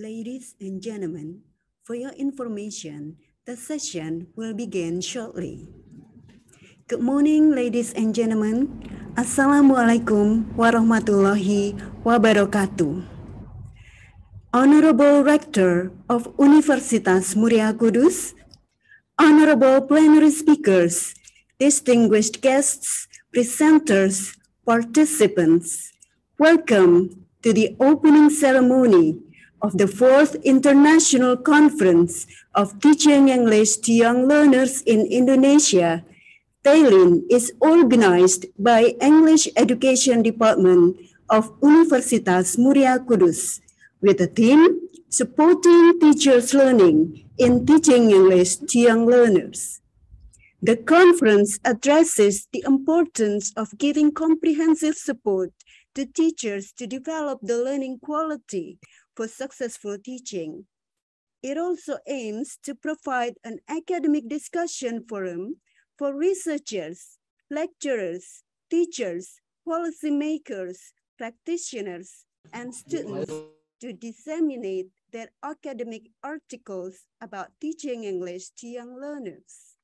Ladies and gentlemen, for your information, the session will begin shortly. Good morning, ladies and gentlemen. Assalamualaikum warahmatullahi wabarakatuh. Honorable Rector of Universitas Muria Kudus, honorable plenary speakers, distinguished guests, presenters, participants, welcome to the opening ceremony of the 4th International Conference of Teaching English to Young Learners in Indonesia. TEYLIN is organized by English Education Department of Universitas Muria Kudus with the theme Supporting Teachers' Learning in Teaching English to Young Learners. The conference addresses the importance of giving comprehensive support to teachers to develop the learning quality for successful teaching. It also aims to provide an academic discussion forum for researchers, lecturers, teachers, policymakers, practitioners, and students to disseminate their academic articles about teaching English to young learners.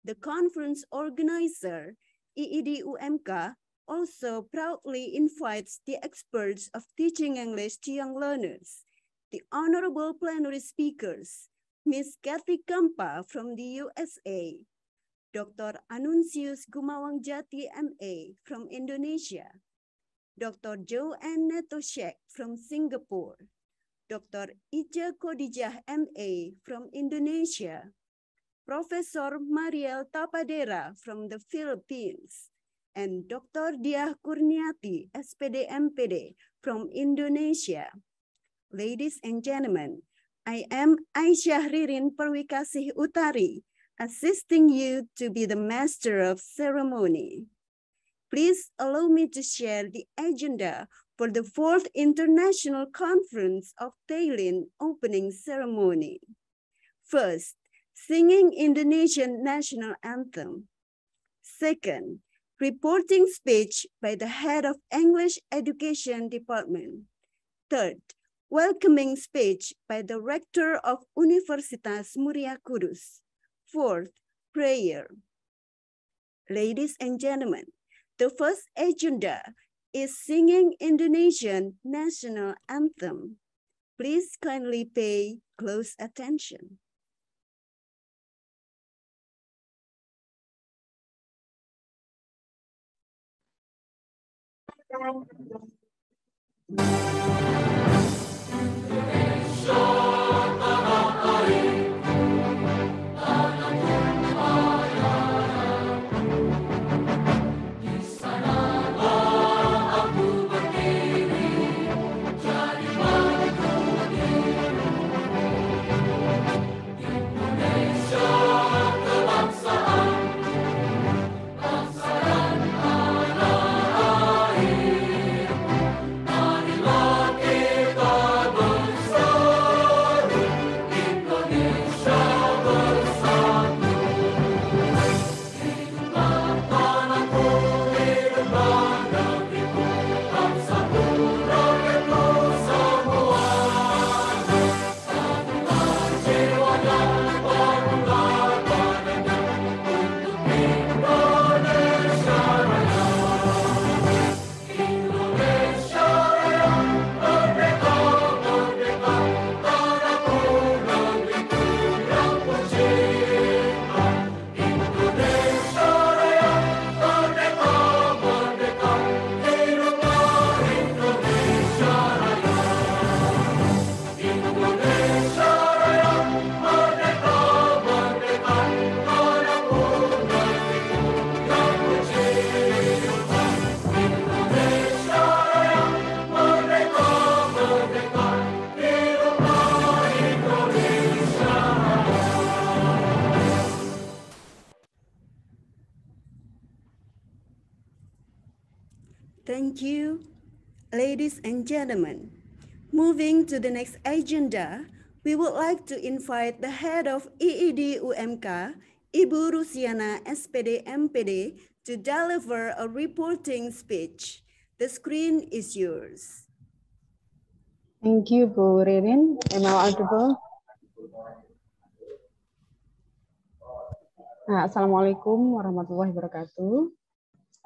The conference organizer, IID-UMK, also proudly invites the experts of teaching English to young learners, the honorable plenary speakers, Ms. Kathy Kampa from the USA, Dr. Anuncius Gumawangjati, MA from Indonesia, Dr. Joanne Netoshek from Singapore, Dr. Ica Khadijah, MA from Indonesia, Professor Mariel Tapadera from the Philippines, and Dr. Diah Kurniati, SPD MPD from Indonesia. Ladies and gentlemen, I am Aisyah Ririn Perwikasih Utari, assisting you to be the master of ceremony. Please allow me to share the agenda for the 4th International Conference of TEYLIN opening ceremony. First, singing Indonesian national anthem. Second, reporting speech by the head of English Education Department. Third, welcoming speech by the rector of Universitas Muria Kudus. Fourth, prayer. Ladies and gentlemen, the first agenda is singing Indonesian national anthem. Please kindly pay close attention. Thank you, ladies and gentlemen. Moving to the next agenda, we would like to invite the head of IID-UMK, Ibu Rusiana SPD MPD, to deliver a reporting speech. The screen is yours. Thank you, Bu Ririn. Am I audible? Assalamualaikum warahmatullahi wabarakatuh.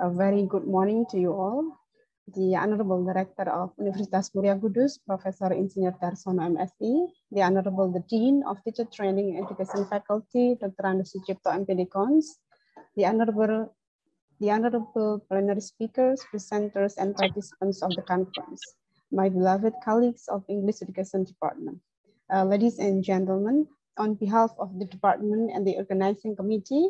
A very good morning to you all. The Honorable Director of Universitas Muria Kudus, Professor Insinyur Darsono MSc, the Honorable the Dean of Teacher Training and Education Faculty, Dr. Anu Sucipto MPD Cons, the Honorable plenary speakers, presenters, and participants of the conference, my beloved colleagues of English Education Department. Ladies and gentlemen, on behalf of the department and the organizing committee,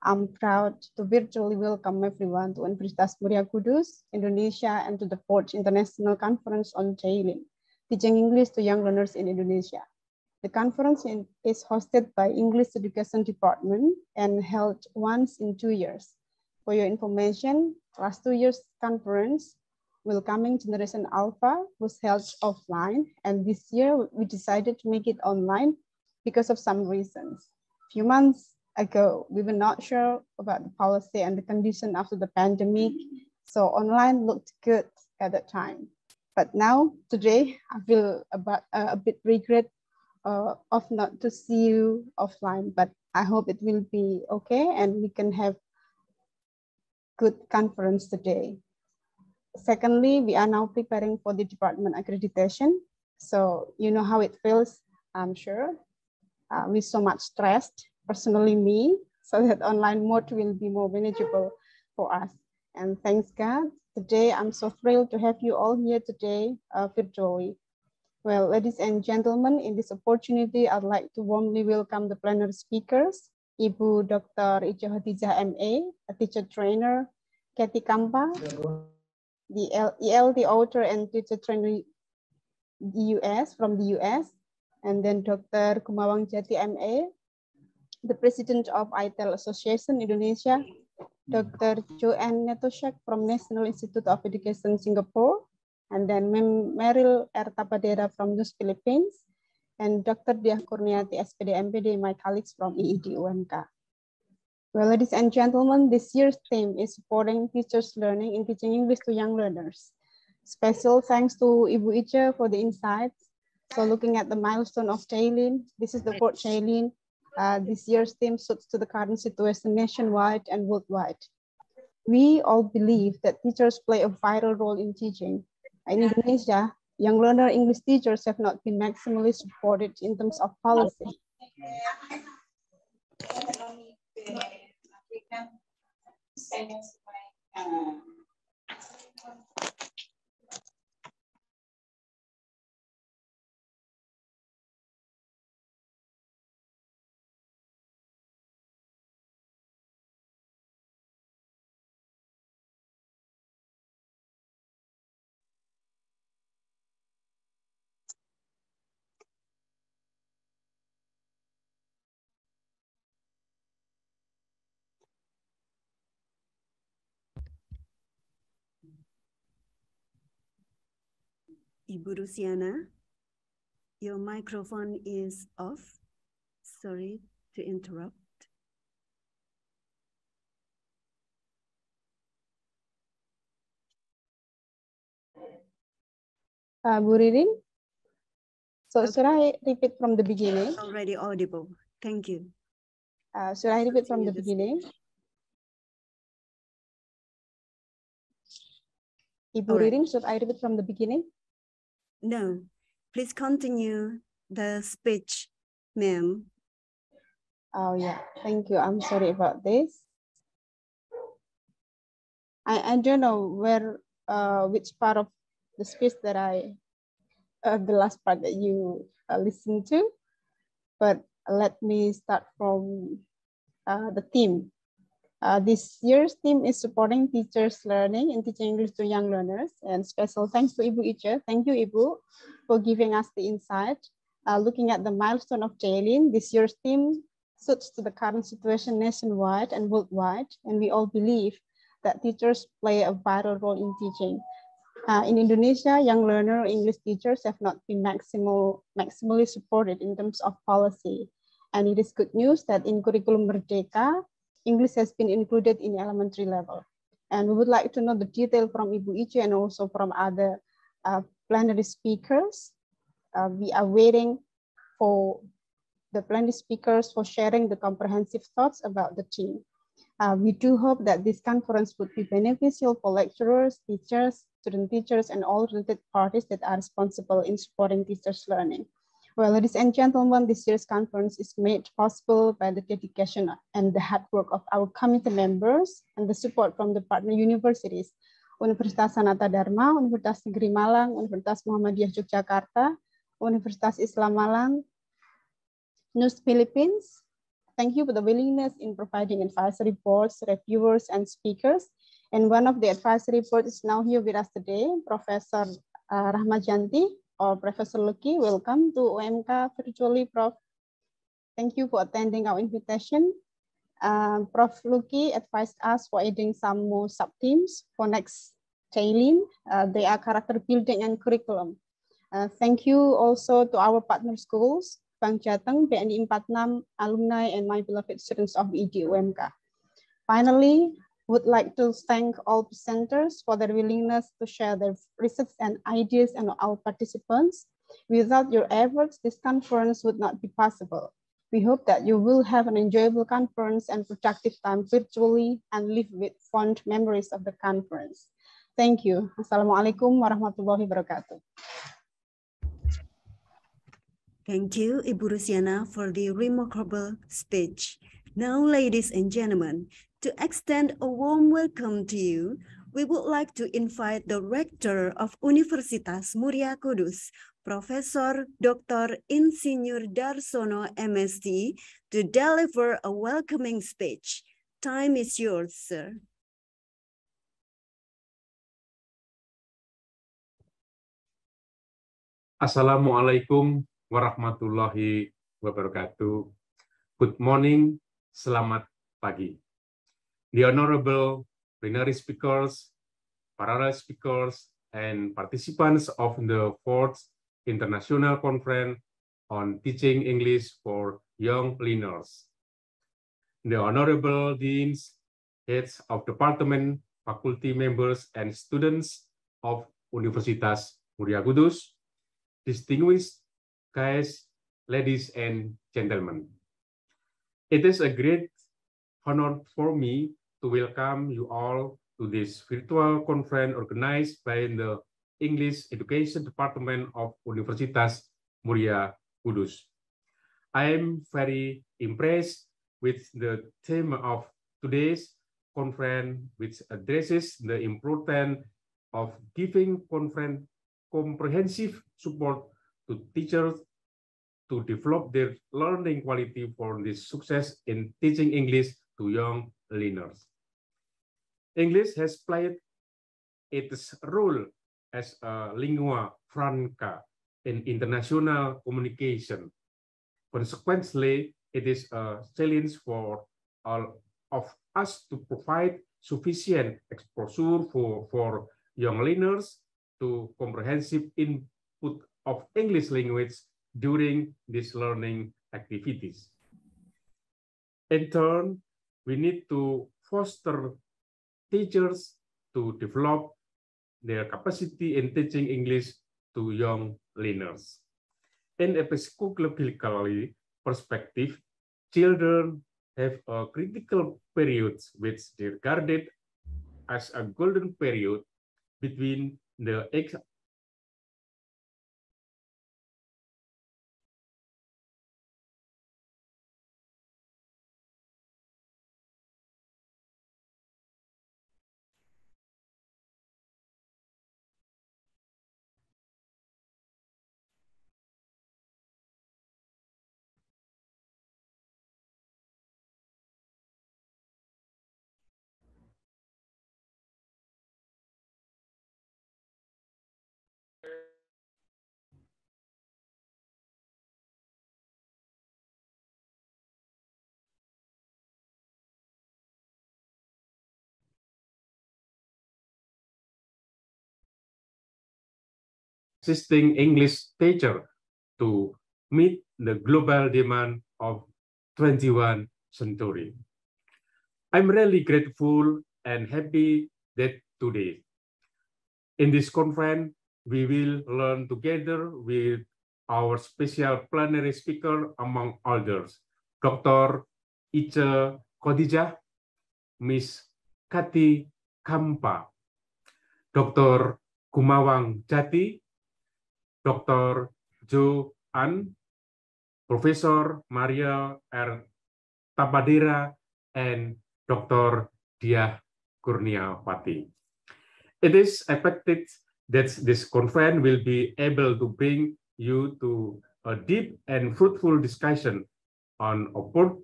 I'm proud to virtually welcome everyone to Universitas Muria Kudus, Indonesia, and to the 4th International Conference on TEYLIN, Teaching English to Young Learners in Indonesia. The conference is hosted by English Education Department and held once in 2 years. For your information, last 2 years conference, Welcoming Generation Alpha, was held offline, and this year we decided to make it online because of some reasons. A few months ago, we were not sure about the policy and the condition after the pandemic, so online looked good at that time. But now, today, I feel a bit regret of not to see you offline, but I hope it will be okay and we can have good conference today. Secondly, we are now preparing for the department accreditation. So you know how it feels, I'm sure. We're so much stressed, personally me, so that online mode will be more manageable for us. And thanks God, today I'm so thrilled to have you all here today virtually. Well, ladies and gentlemen, in this opportunity, I'd like to warmly welcome the plenary speakers, Ibu Dr. Ica Hatijah MA, a teacher trainer, Kathy Kampa, the ELT author and teacher trainer from the US, and then Dr. Kumawang Jati MA, the president of ITEL Association Indonesia, Dr. Joanne Netoshek from National Institute of Education Singapore, and then Meryl R. Tapadera from NUS Philippines, and Dr. Diah Kurniati SPD MPD, my colleagues from EED UMK. Well, ladies and gentlemen, this year's theme is supporting teachers' learning in teaching English to young learners. Special thanks to Ibu Ica for the insights. So looking at the milestone of TEYLIN, this is the 4th TEYLIN. This year's theme suits to the current situation nationwide and worldwide. We all believe that teachers play a vital role in teaching. In Indonesia, young learner English teachers have not been maximally supported in terms of policy. Ibu Rusiana, your microphone is off. Sorry to interrupt. Bu Ririn, so should I repeat from the beginning? Already audible. Thank you. Should I repeat from the beginning? Ibu Ririn, should I repeat from the beginning? No, please continue the speech, ma'am. Oh yeah, thank you. I'm sorry about this. I don't know which part of the speech that the last part that you listened to, but let me start from the theme. This year's theme is supporting teachers' learning and teaching English to young learners. And special thanks to Ibu Ica. Thank you, Ibu, for giving us the insight. Looking at the milestone of TEYLIN, this year's theme suits to the current situation nationwide and worldwide. And we all believe that teachers play a vital role in teaching. In Indonesia, young learner English teachers have not been maximally supported in terms of policy. And it is good news that in Curriculum Merdeka, English has been included in elementary level. And we would like to know the detail from Ibu Ica and also from other plenary speakers. We are waiting for the plenary speakers for sharing the comprehensive thoughts about the theme. We do hope that this conference would be beneficial for lecturers, teachers, student teachers, and all related parties that are responsible in supporting teachers' learning. Well, ladies and gentlemen, this year's conference is made possible by the dedication and the hard work of our committee members and the support from the partner universities, Universitas Sanata Dharma, Universitas Negeri Malang, Universitas Muhammadiyah Yogyakarta, Universitas Islam Malang, NUS Philippines. Thank you for the willingness in providing advisory boards, reviewers, and speakers. And one of the advisory boards is now here with us today, Professor Rahmajanti or Professor Lucky. Welcome to OMK virtually, Prof. Thank you for attending our invitation. Prof. Lucky advised us for adding some more sub-themes for next TEYLIN. They are character building and curriculum. Thank you also to our partner schools, Bang Jateng, BNI 46, alumni, and my beloved students of ED UMK. Finally, would like to thank all presenters for their willingness to share their research and ideas and our participants. Without your efforts, this conference would not be possible. We hope that you will have an enjoyable conference and productive time virtually and live with fond memories of the conference. Thank you. Assalamualaikum warahmatullahi wabarakatuh. Thank you, Ibu Rusiana, for the remarkable speech. Now, ladies and gentlemen, to extend a warm welcome to you, we would like to invite the Rector of Universitas Muria Kudus, Professor Dr. Insinyur Darsono, MSc, to deliver a welcoming speech. Time is yours, sir. Assalamualaikum warahmatullahi wabarakatuh. Good morning, selamat pagi. The honorable plenary speakers, parallel speakers, and participants of the 4th International Conference on Teaching English for Young Learners. The honorable deans, heads of department, faculty members, and students of Universitas Muria Kudus, distinguished guests, ladies and gentlemen. It is a great honor for me to welcome you all to this virtual conference organized by the English Education Department of Universitas Muria Kudus. I am very impressed with the theme of today's conference, which addresses the importance of giving comprehensive support to teachers to develop their learning quality for this success in teaching English to young learners. English has played its role as a lingua franca in international communication. Consequently, it is a challenge for all of us to provide sufficient exposure for young learners to comprehensive input of English language during these learning activities. In turn, we need to foster teachers to develop their capacity in teaching English to young learners. In a pedagogical perspective, children have a critical period which is regarded as a golden period between the existing English teacher to meet the global demand of 21st century. I'm really grateful and happy that today, in this conference, we will learn together with our special plenary speaker, among others, Dr. Ice Khadijah, Miss Kati Kampa, Dr. Kumawang Jati, Dr. Jo An, Professor Maria R. Tabadera, and Dr. Diah Kurniawati. It is expected that this conference will be able to bring you to a deep and fruitful discussion on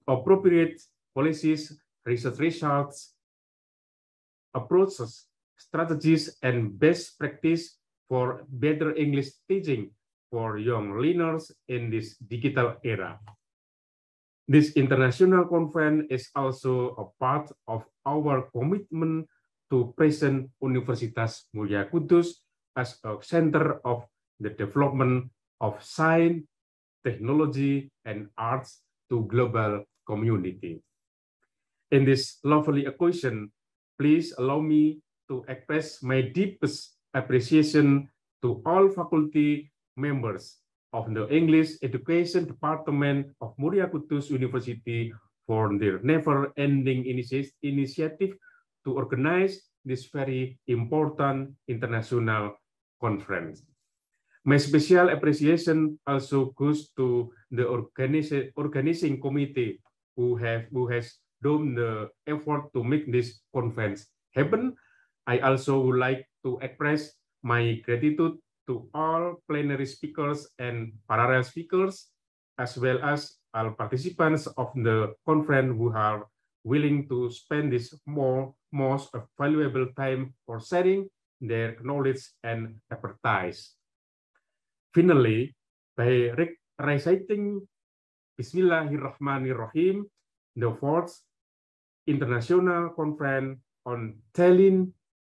appropriate policies, research results, approaches, strategies, and best practice for better English teaching for young learners in this digital era. This international conference is also a part of our commitment to present Universitas Mulia Kudus as a center of the development of science, technology, and arts to global community. In this lovely occasion, please allow me to express my deepest appreciation to all faculty members of the English Education Department of Mulia Kudus University for their never-ending initiative to organize this very important international conference. My special appreciation also goes to the organizing committee who has done the effort to make this conference happen. I also would like to express my gratitude to all plenary speakers and parallel speakers, as well as all participants of the conference who are willing to spend this most valuable time for sharing their knowledge and expertise. Finally, by reciting Bismillahirrahmanirrahim, the fourth international conference on TEYLIN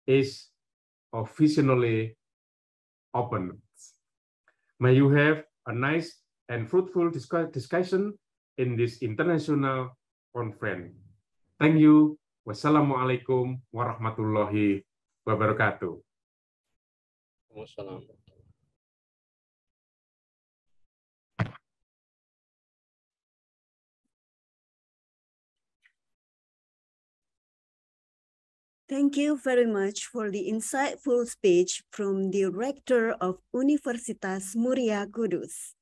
is officially open. May you have a nice and fruitful discussion in this international conference. Thank you. Wassalamualaikum warahmatullahi wabarakatuh. Wassalamualaikum. Thank you very much for the insightful speech from the Rector of Universitas Muria Kudus.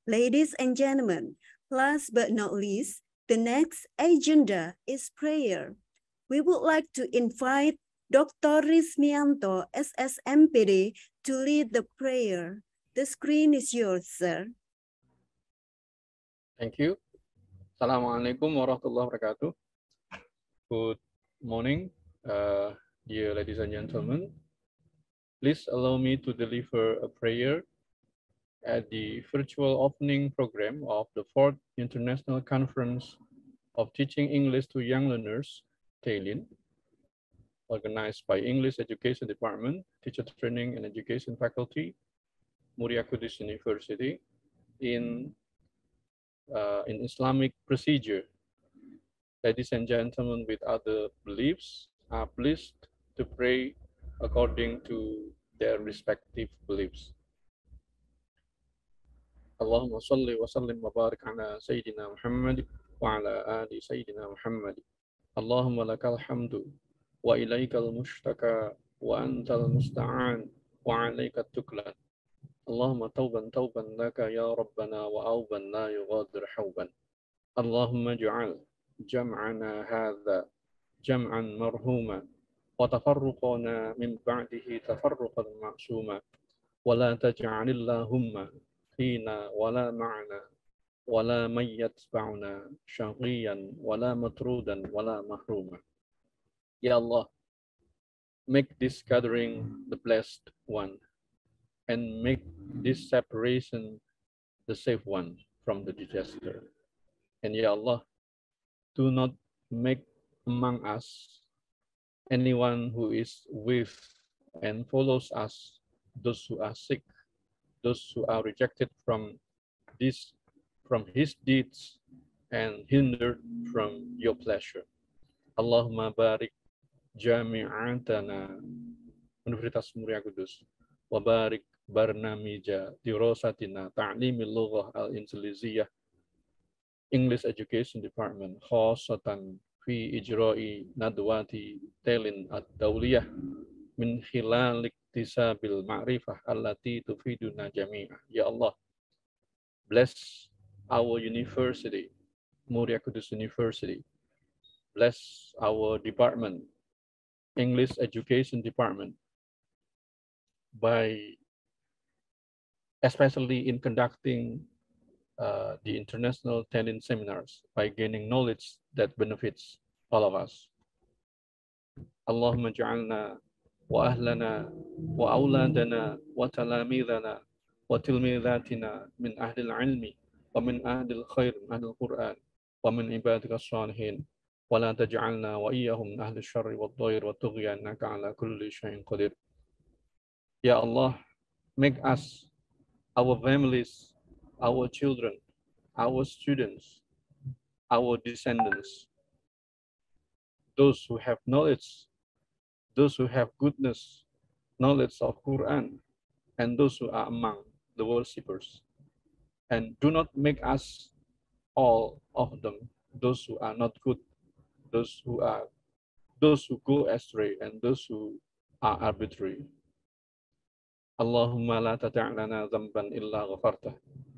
Ladies and gentlemen, last but not least, the next agenda is prayer. We would like to invite Dr. Rismianto, SSMPD, to lead the prayer. The screen is yours, sir. Thank you. Assalamualaikum warahmatullahi wabarakatuh. Good morning. Dear ladies and gentlemen, please allow me to deliver a prayer at the virtual opening program of the 4th International Conference of Teaching English to Young Learners, TEYLIN, organized by English Education Department, Teacher Training and Education Faculty, Muria Kudus University, in Islamic procedure. Ladies and gentlemen with other beliefs are pleased to pray according to their respective beliefs. Allahumma salli wa sallim wa barik ala Sayyidina Muhammad wa ala ali Sayyidina Muhammad. Allahumma lakal hamdu wa ilaikal mushtaka wa antal musta'an wa alaika tuklan. Allahumma tawban tawban laka ya Rabbana wa awban la yughadir hawban. Allahumma ja'al jam'ana hadha jam'an marhuma wa tafarruqana min ba'dihi tafarruqan ma'suma wa la taj'alillahumma fina wa la ma'ana wa la man yatba'una shaqiyan wa la matrudan wa la mahruma. Ya Allah, make this gathering the blessed one and make this separation the safe one from the disaster. And Ya Allah, do not make among us anyone who is with and follows us, those who are sick, those who are rejected from his deeds and hindered from your pleasure. Allahumma barik jami'atana Universitas Muria Kudus wa barik برنامج دراستنا تعليم اللغة الإنجليزية English Education Department خاصة في إجراء ندوات تيلين الدولية من خلال اكتساب المعرفة التي تفيدنا جميعا. Ya Allah, bless our university, Muria Kudus University. Bless our department, English Education Department, by especially in conducting the international TEYLIN seminars, by gaining knowledge that benefits all of us. Allahumma ja'alna wa ahlana wa awladana wa talamidana wa tilmidatina min ahli al-ilmi wa min ahli al-khair, min ahli al-Quran wa min ibadika as-salihin wa la taj'alna wa iyyahum min ahli al-sharri wa ad-dayr wa tughyan innaka ala kulli shay'in qadir. Ya Allah, make us, our families, our children, our students, our descendants, those who have knowledge, those who have goodness, knowledge of Quran, and those who are among the worshippers. And do not make us, all of them, those who are not good, those who go astray, and those who are arbitrary. Allahumma la tata' lana dhanban illa ghafartah,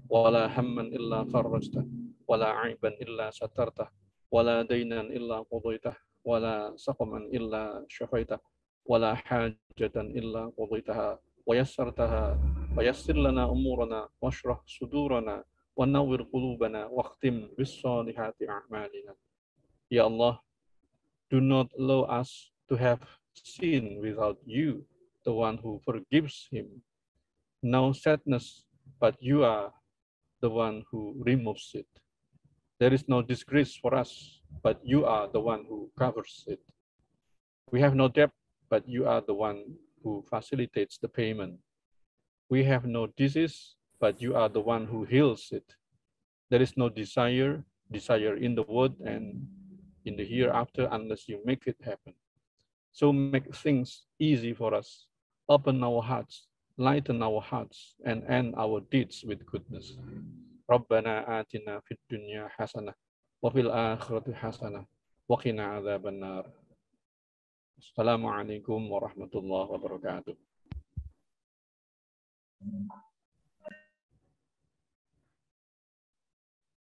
wa la hamman illa farrajtah, wa la 'aiban illa satartah, wa la daynan illa qadaitah, wa la saqaman illa shafaitah, wa la hajatan illa qadaitaha wa yassartaha wa yassir lana umurana washrah sudurana wa nawwir qulubana waqtim bis salihati a'malina. Ya Allah, do not allow us to have sin without you, the one who forgives him. No sadness, but you are the one who removes it. There is no disgrace for us, but you are the one who covers it. We have no debt, but you are the one who facilitates the payment. We have no disease, but you are the one who heals it. There is no desire in the world and in the hereafter unless you make it happen. So make things easy for us. Open our hearts, lighten our hearts, and end our deeds with goodness. Rabbana atina fid dunya hasanah wa fil akhirati hasanah wa qina adzaban nar. Assalamualaikum warahmatullahi wabarakatuh.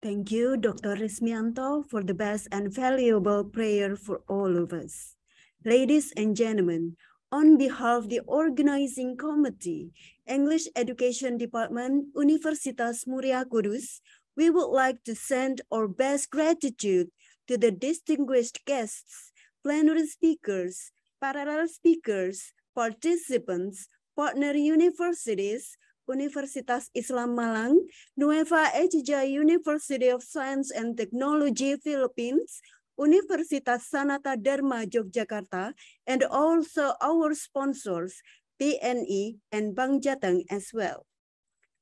Thank you, Dr. Rismianto, for the best and valuable prayer for all of us. Ladies and gentlemen, on behalf of the organizing committee, English Education Department, Universitas Muria Kudus, we would like to send our best gratitude to the distinguished guests, plenary speakers, parallel speakers, participants, partner universities, Universitas Islam Malang, Nueva Ecija University of Science and Technology Philippines, Universitas Sanata Dharma Yogyakarta, and also our sponsors, PNE and Bank Jateng as well.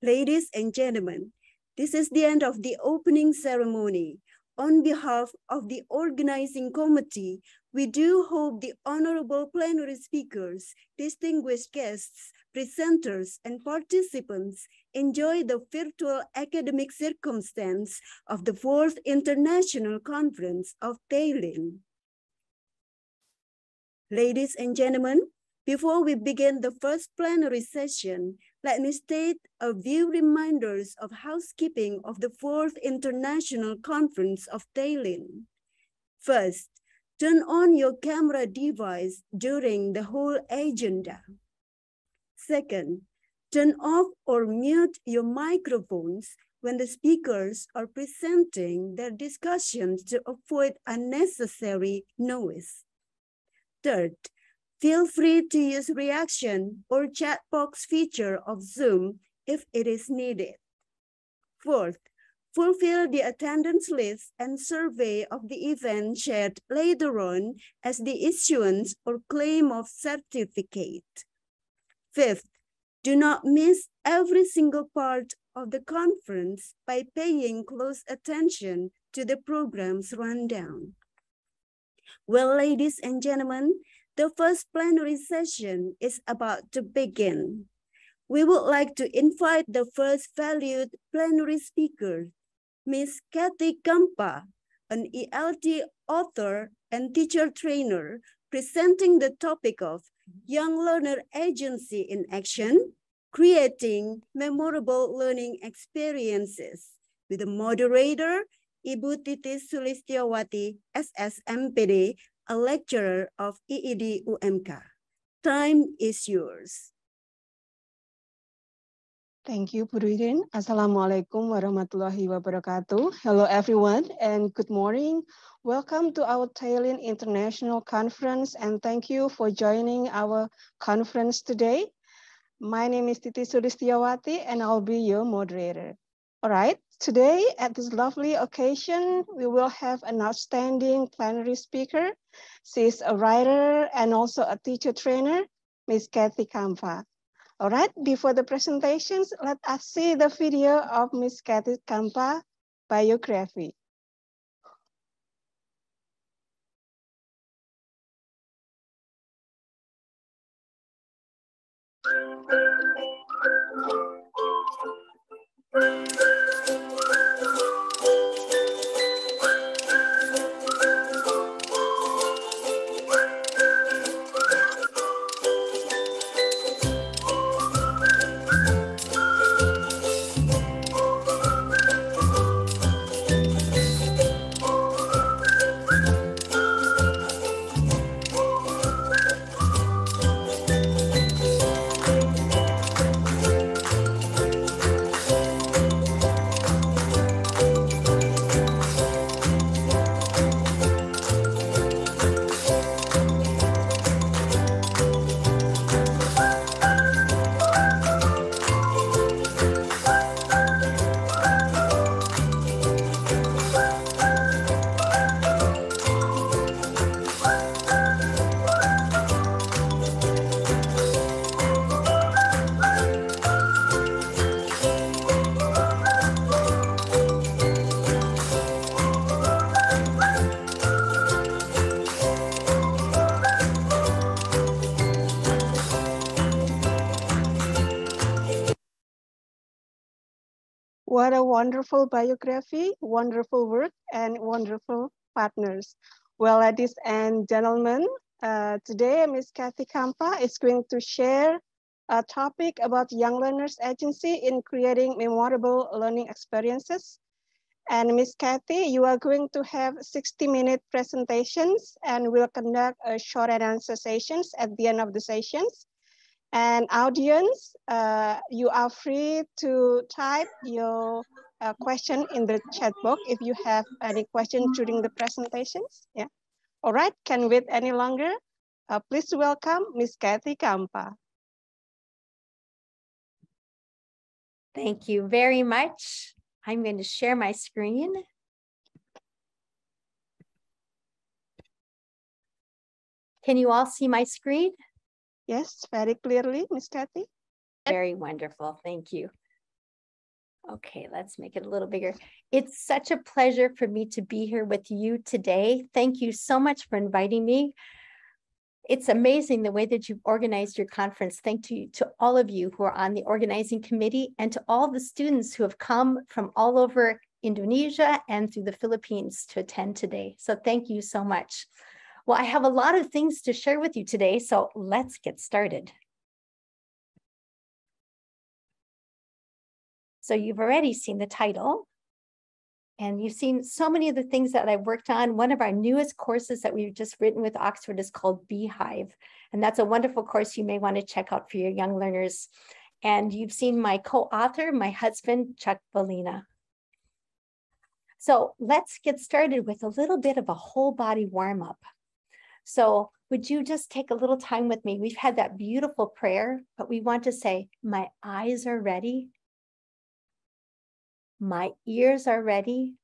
Ladies and gentlemen, this is the end of the opening ceremony. On behalf of the organizing committee, we do hope the honorable plenary speakers, distinguished guests, presenters, and participants enjoy the virtual academic circumstance of the 4th International Conference of TEYLIN. Ladies and gentlemen, before we begin the first plenary session, let me state a few reminders of housekeeping of the 4th International Conference of TEYLIN. First, turn on your camera device during the whole agenda. Second, turn off or mute your microphones when the speakers are presenting their discussions to avoid unnecessary noise. Third, feel free to use reaction or chat box feature of Zoom if it is needed. Fourth, fulfill the attendance list and survey of the event shared later on as the issuance or claim of certificate. Fifth, do not miss every single part of the conference by paying close attention to the program's rundown. Well, ladies and gentlemen, the first plenary session is about to begin. We would like to invite the first valued plenary speaker, Ms. Kathy Kampa, an ELT author and teacher trainer, presenting the topic of Young Learner Agency in Action, Creating Memorable Learning Experiences, with the moderator, Ibu Titi Sulistiawati, SSMPD, a lecturer of EED UMK. Time is yours. Thank you, Pudwirin. Assalamualaikum warahmatullahi wabarakatuh. Hello, everyone, and good morning. Welcome to our TEYLIN International Conference, and thank you for joining our conference today. My name is Titi Sulistiawati, and I'll be your moderator. All right, today at this lovely occasion, we will have an outstanding plenary speaker. She's a writer and also a teacher trainer, Ms. Kathy Kampa. All right, before the presentations, let us see the video of Ms. Kathy Kampa biography. What a wonderful biography, wonderful work, and wonderful partners. Well, ladies and gentlemen, today Ms. Kathy Kampa is going to share a topic about Young Learners Agency in creating memorable learning experiences. And Ms. Kathy, you are going to have 60-minute presentations, and we'll conduct a short and answer sessions at the end of the sessions. And audience, you are free to type your question in the chat box if you have any questions during the presentations. Yeah. All right, can't wait any longer. Please welcome Ms. Kathy Kampa. Thank you very much. I'm going to share my screen. Can you all see my screen? Yes, very clearly, Ms. Kathy. Very wonderful, thank you. Okay, let's make it a little bigger. It's such a pleasure for me to be here with you today. Thank you so much for inviting me. It's amazing the way that you've organized your conference. Thank you to all of you who are on the organizing committee and to all the students who have come from all over Indonesia and through the Philippines to attend today. So thank you so much. Well, I have a lot of things to share with you today, so let's get started. So you've already seen the title, and you've seen so many of the things that I've worked on. One of our newest courses that we've just written with Oxford is called Beehive, and that's a wonderful course you may want to check out for your young learners. And you've seen my co-author, my husband, Chuck Bolina. So let's get started with a little bit of a whole body warm-up. So would you just take a little time with me? We've had that beautiful prayer, but we want to say, my eyes are ready. My ears are ready.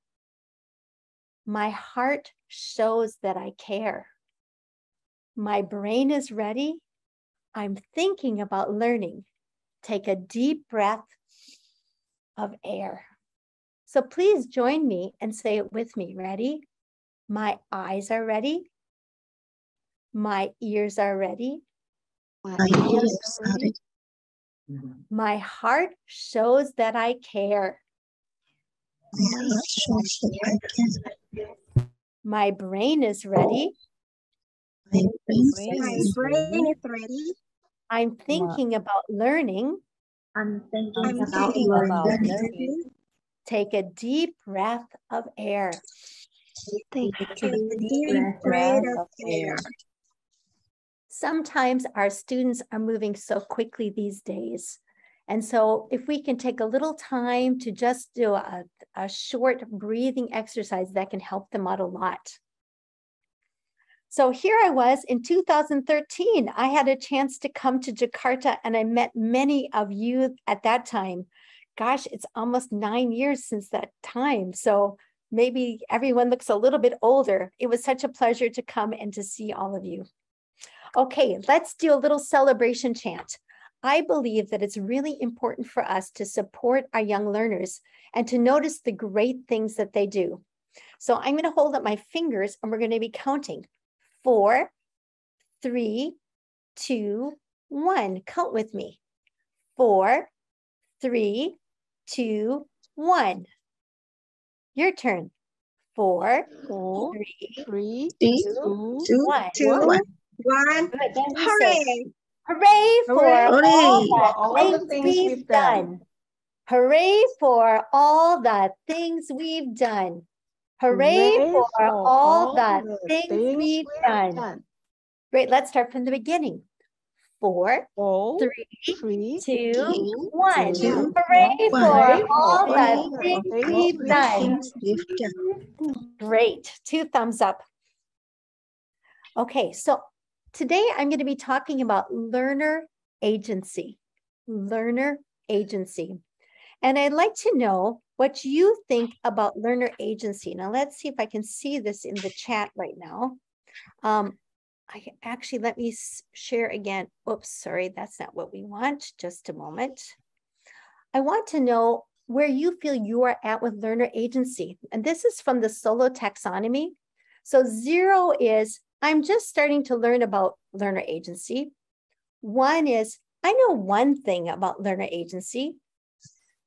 My heart shows that I care. My brain is ready. I'm thinking about learning. Take a deep breath of air. So please join me and say it with me. Ready? My eyes are ready. My ears are ready. My ears are ready. My heart shows that I care. My brain is ready. My brain is ready. I'm thinking about learning. I'm thinking about learning. Take a deep breath of air. Take a deep breath of air. Sometimes our students are moving so quickly these days. And so if we can take a little time to just do a short breathing exercise, that can help them out a lot. So here I was in 2013. I had a chance to come to Jakarta and I met many of you at that time. Gosh, it's almost 9 years since that time. So maybe everyone looks a little bit older. It was such a pleasure to come and to see all of you. Okay, let's do a little celebration chant. I believe that it's really important for us to support our young learners and to notice the great things that they do. So I'm going to hold up my fingers and we're going to be counting. 4, 3, 2, 1. Count with me. 4, 3, 2, 1. Your turn. 4, 3, 2, 1. 1. Good. Then we Hooray! say, hooray for all the things we've done. Hooray for all the things we've done. Hooray for all the things we've done. Great, let's start from the beginning. 4, 3, 2, 1. Hooray for all the things we've done. Great, 2 thumbs up. Okay, so today I'm going to be talking about learner agency. Learner agency. And I'd like to know what you think about learner agency. Now, let's see if I can see this in the chat right now. Let me share again. Oops, sorry, that's not what we want. Just a moment. I want to know where you feel you are at with learner agency. And this is from the solo taxonomy. So 0 is, I'm just starting to learn about learner agency. 1 is, I know one thing about learner agency.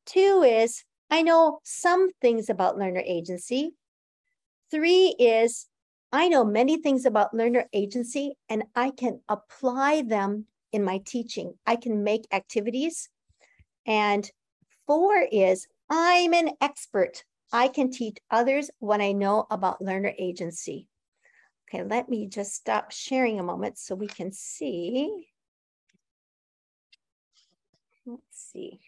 2 is, I know some things about learner agency. 3 is, I know many things about learner agency and I can apply them in my teaching. I can make activities. And 4 is, I'm an expert. I can teach others what I know about learner agency. Okay, let me just stop sharing a moment so we can see. Let's see.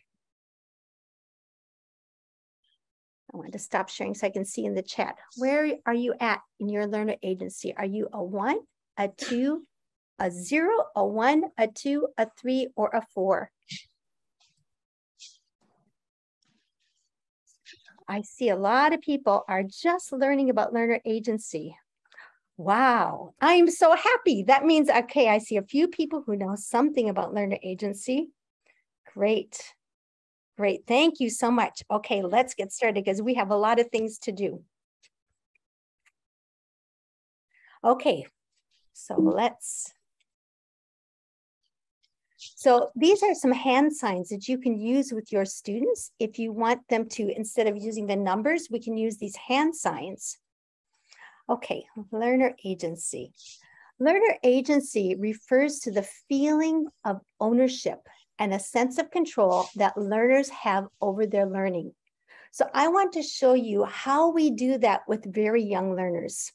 I want to stop sharing so I can see in the chat. Where are you at in your learner agency? Are you a 1, a 2, a 0, a 1, a 2, a 3, or a 4? I see a lot of people are just learning about learner agency. Wow, I'm so happy. That means, okay, I see a few people who know something about learner agency. Great. Great, thank you so much. Okay, let's get started because we have a lot of things to do. Okay, so these are some hand signs that you can use with your students. If you want them to, instead of using the numbers, we can use these hand signs. Okay, learner agency. Learner agency refers to the feeling of ownership and a sense of control that learners have over their learning. So I want to show you how we do that with very young learners.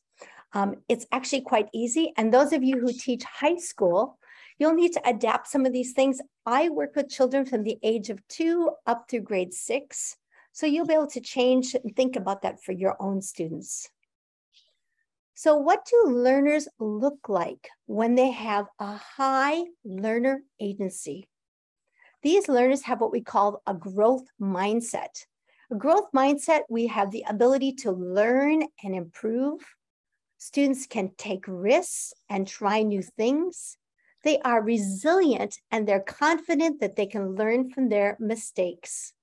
It's actually quite easy. And those of you who teach high school, you'll need to adapt some of these things. I work with children from the age of 2 up through grade 6. So you'll be able to change and think about that for your own students. So what do learners look like when they have a high learner agency? These learners have what we call a growth mindset. A growth mindset, we have the ability to learn and improve. Students can take risks and try new things. They are resilient and they're confident that they can learn from their mistakes.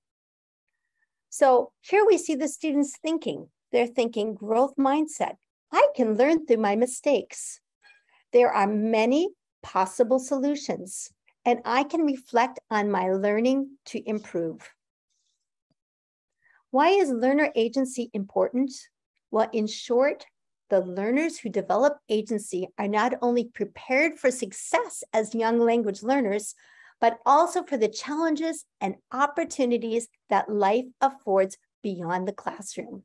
So here we see the students thinking. They're thinking growth mindset. I can learn through my mistakes. There are many possible solutions. and I can reflect on my learning to improve. Why is learner agency important? Well, in short, the learners who develop agency are not only prepared for success as young language learners, but also for the challenges and opportunities that life affords beyond the classroom.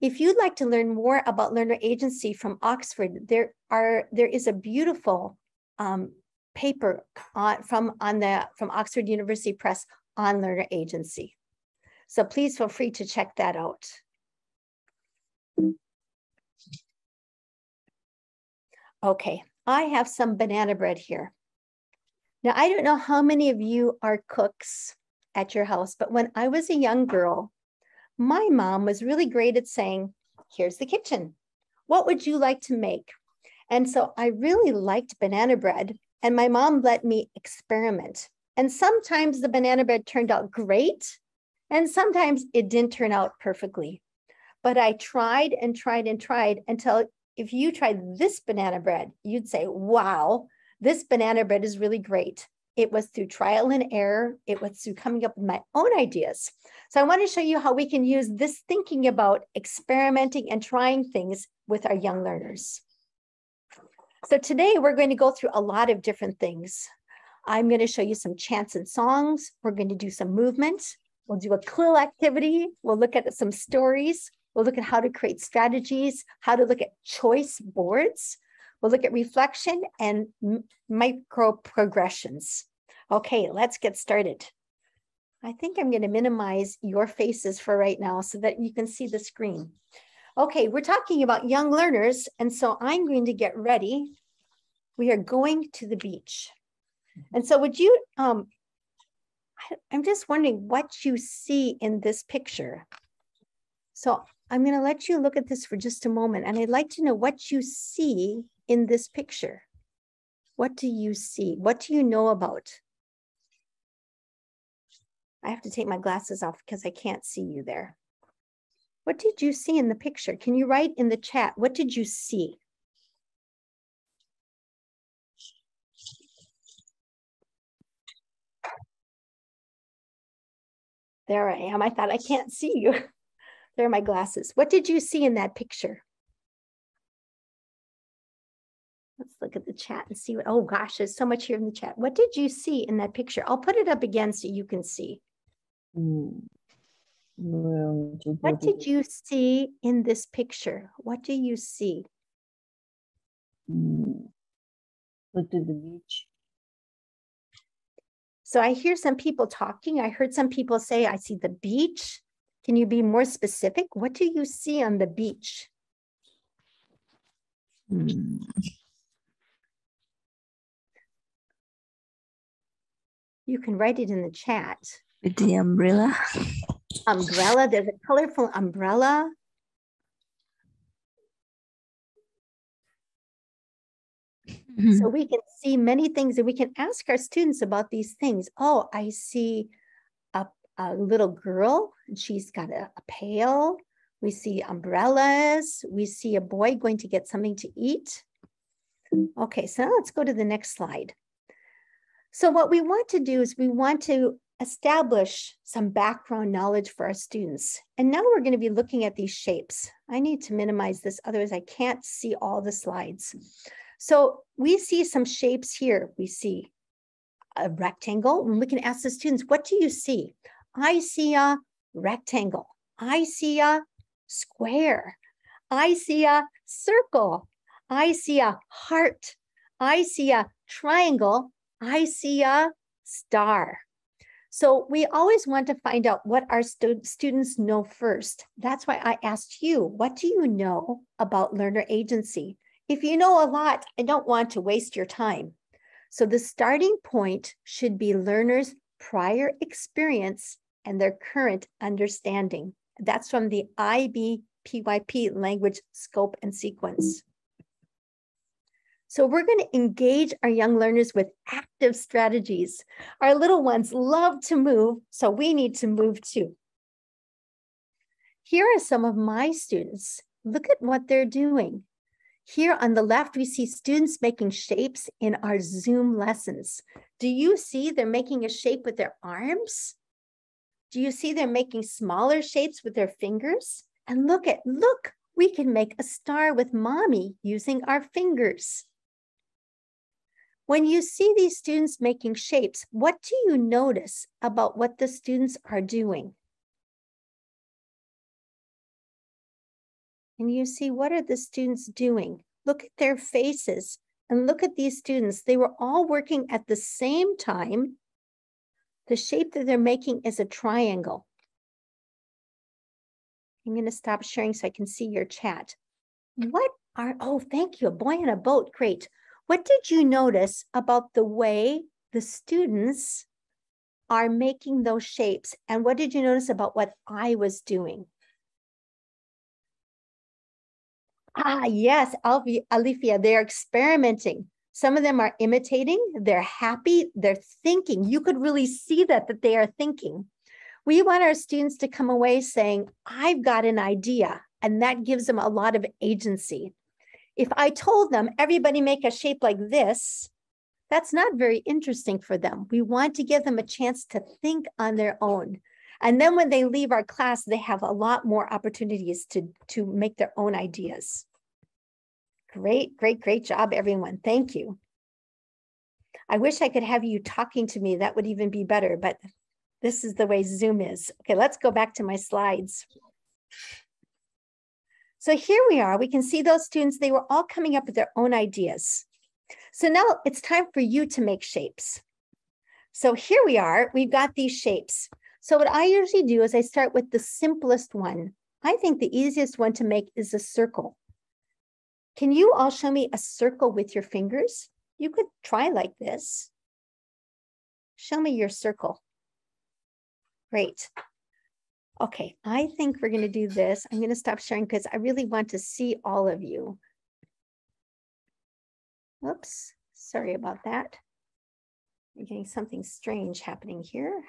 If you'd like to learn more about learner agency from Oxford, there is a beautiful paper from Oxford University Press on learner agency. So please feel free to check that out. Okay, I have some banana bread here. Now, I don't know how many of you are cooks at your house, but when I was a young girl, my mom was really great at saying, here's the kitchen. What would you like to make? And so I really liked banana bread, and my mom let me experiment. And sometimes the banana bread turned out great, and sometimes it didn't turn out perfectly. But I tried and tried and tried until if you tried this banana bread, you'd say, wow, this banana bread is really great. It was through trial and error. It was through coming up with my own ideas. So I want to show you how we can use this thinking about experimenting and trying things with our young learners. So today we're going to go through a lot of different things. I'm going to show you some chants and songs. We're going to do some movement. We'll do a quill activity. We'll look at some stories. We'll look at how to create strategies, how to look at choice boards. We'll look at reflection and micro progressions. Okay, let's get started. I think I'm going to minimize your faces for right now so that you can see the screen. Okay, we're talking about young learners, and so I'm going to get ready. We are going to the beach. And so would you, I'm just wondering what you see in this picture. So I'm going to let you look at this for just a moment, and I'd like to know what you see in this picture. What do you see? What do you know about? I have to take my glasses off because I can't see you there. What did you see in the picture? Can you write in the chat? What did you see? There I am. I thought I can't see you. There are my glasses. What did you see in that picture? Let's look at the chat and see what, oh gosh, there's so much here in the chat. What did you see in that picture? I'll put it up again so you can see. What did you see in this picture? What do you see? Go to the beach. So I hear some people talking. I heard some people say, I see the beach. Can you be more specific? What do you see on the beach? You can write it in the chat. With the umbrella. Umbrella, there's a colorful umbrella. So we can see many things and we can ask our students about these things. Oh, I see a little girl, and she's got a pail. We see umbrellas. We see a boy going to get something to eat. Okay, so now let's go to the next slide. So what we want to do is we want to establish some background knowledge for our students. And now we're going to be looking at these shapes. I need to minimize this, otherwise I can't see all the slides. So we see some shapes here. We see a rectangle, and we can ask the students, what do you see? I see a rectangle. I see a square. I see a circle. I see a heart. I see a triangle. I see a star. So we always want to find out what our students know first. That's why I asked you, what do you know about learner agency? If you know a lot, I don't want to waste your time. So the starting point should be learners' prior experience and their current understanding. That's from the IBPYP language scope and sequence. So we're going to engage our young learners with active strategies. Our little ones love to move, so we need to move too. Here are some of my students. Look at what they're doing. Here on the left, we see students making shapes in our Zoom lessons. Do you see they're making a shape with their arms? Do you see they're making smaller shapes with their fingers? And look, we can make a star with mommy using our fingers. When you see these students making shapes, what do you notice about what the students are doing? And you see, what are the students doing? Look at their faces and look at these students. They were all working at the same time. The shape that they're making is a triangle. I'm going to stop sharing so I can see your chat. Oh, thank you, a boy in a boat, great. What did you notice about the way the students are making those shapes? And what did you notice about what I was doing? Ah, yes, Alifia, they're experimenting. Some of them are imitating, they're happy, they're thinking. You could really see that they are thinking. We want our students to come away saying, I've got an idea, and that gives them a lot of agency. If I told them, everybody make a shape like this, that's not very interesting for them. We want to give them a chance to think on their own. And then when they leave our class, they have a lot more opportunities to make their own ideas. Great, great, great job, everyone. Thank you. I wish I could have you talking to me. That would even be better, but this is the way Zoom is. Okay, let's go back to my slides. So here we are. We can see those students, they were all coming up with their own ideas. So now it's time for you to make shapes. So here we are. We've got these shapes. So what I usually do is I start with the simplest one. I think the easiest one to make is a circle. Can you all show me a circle with your fingers? You could try like this. Show me your circle. Great. Okay, I think we're going to do this. I'm going to stop sharing because I really want to see all of you. Oops, sorry about that. I'm getting something strange happening here.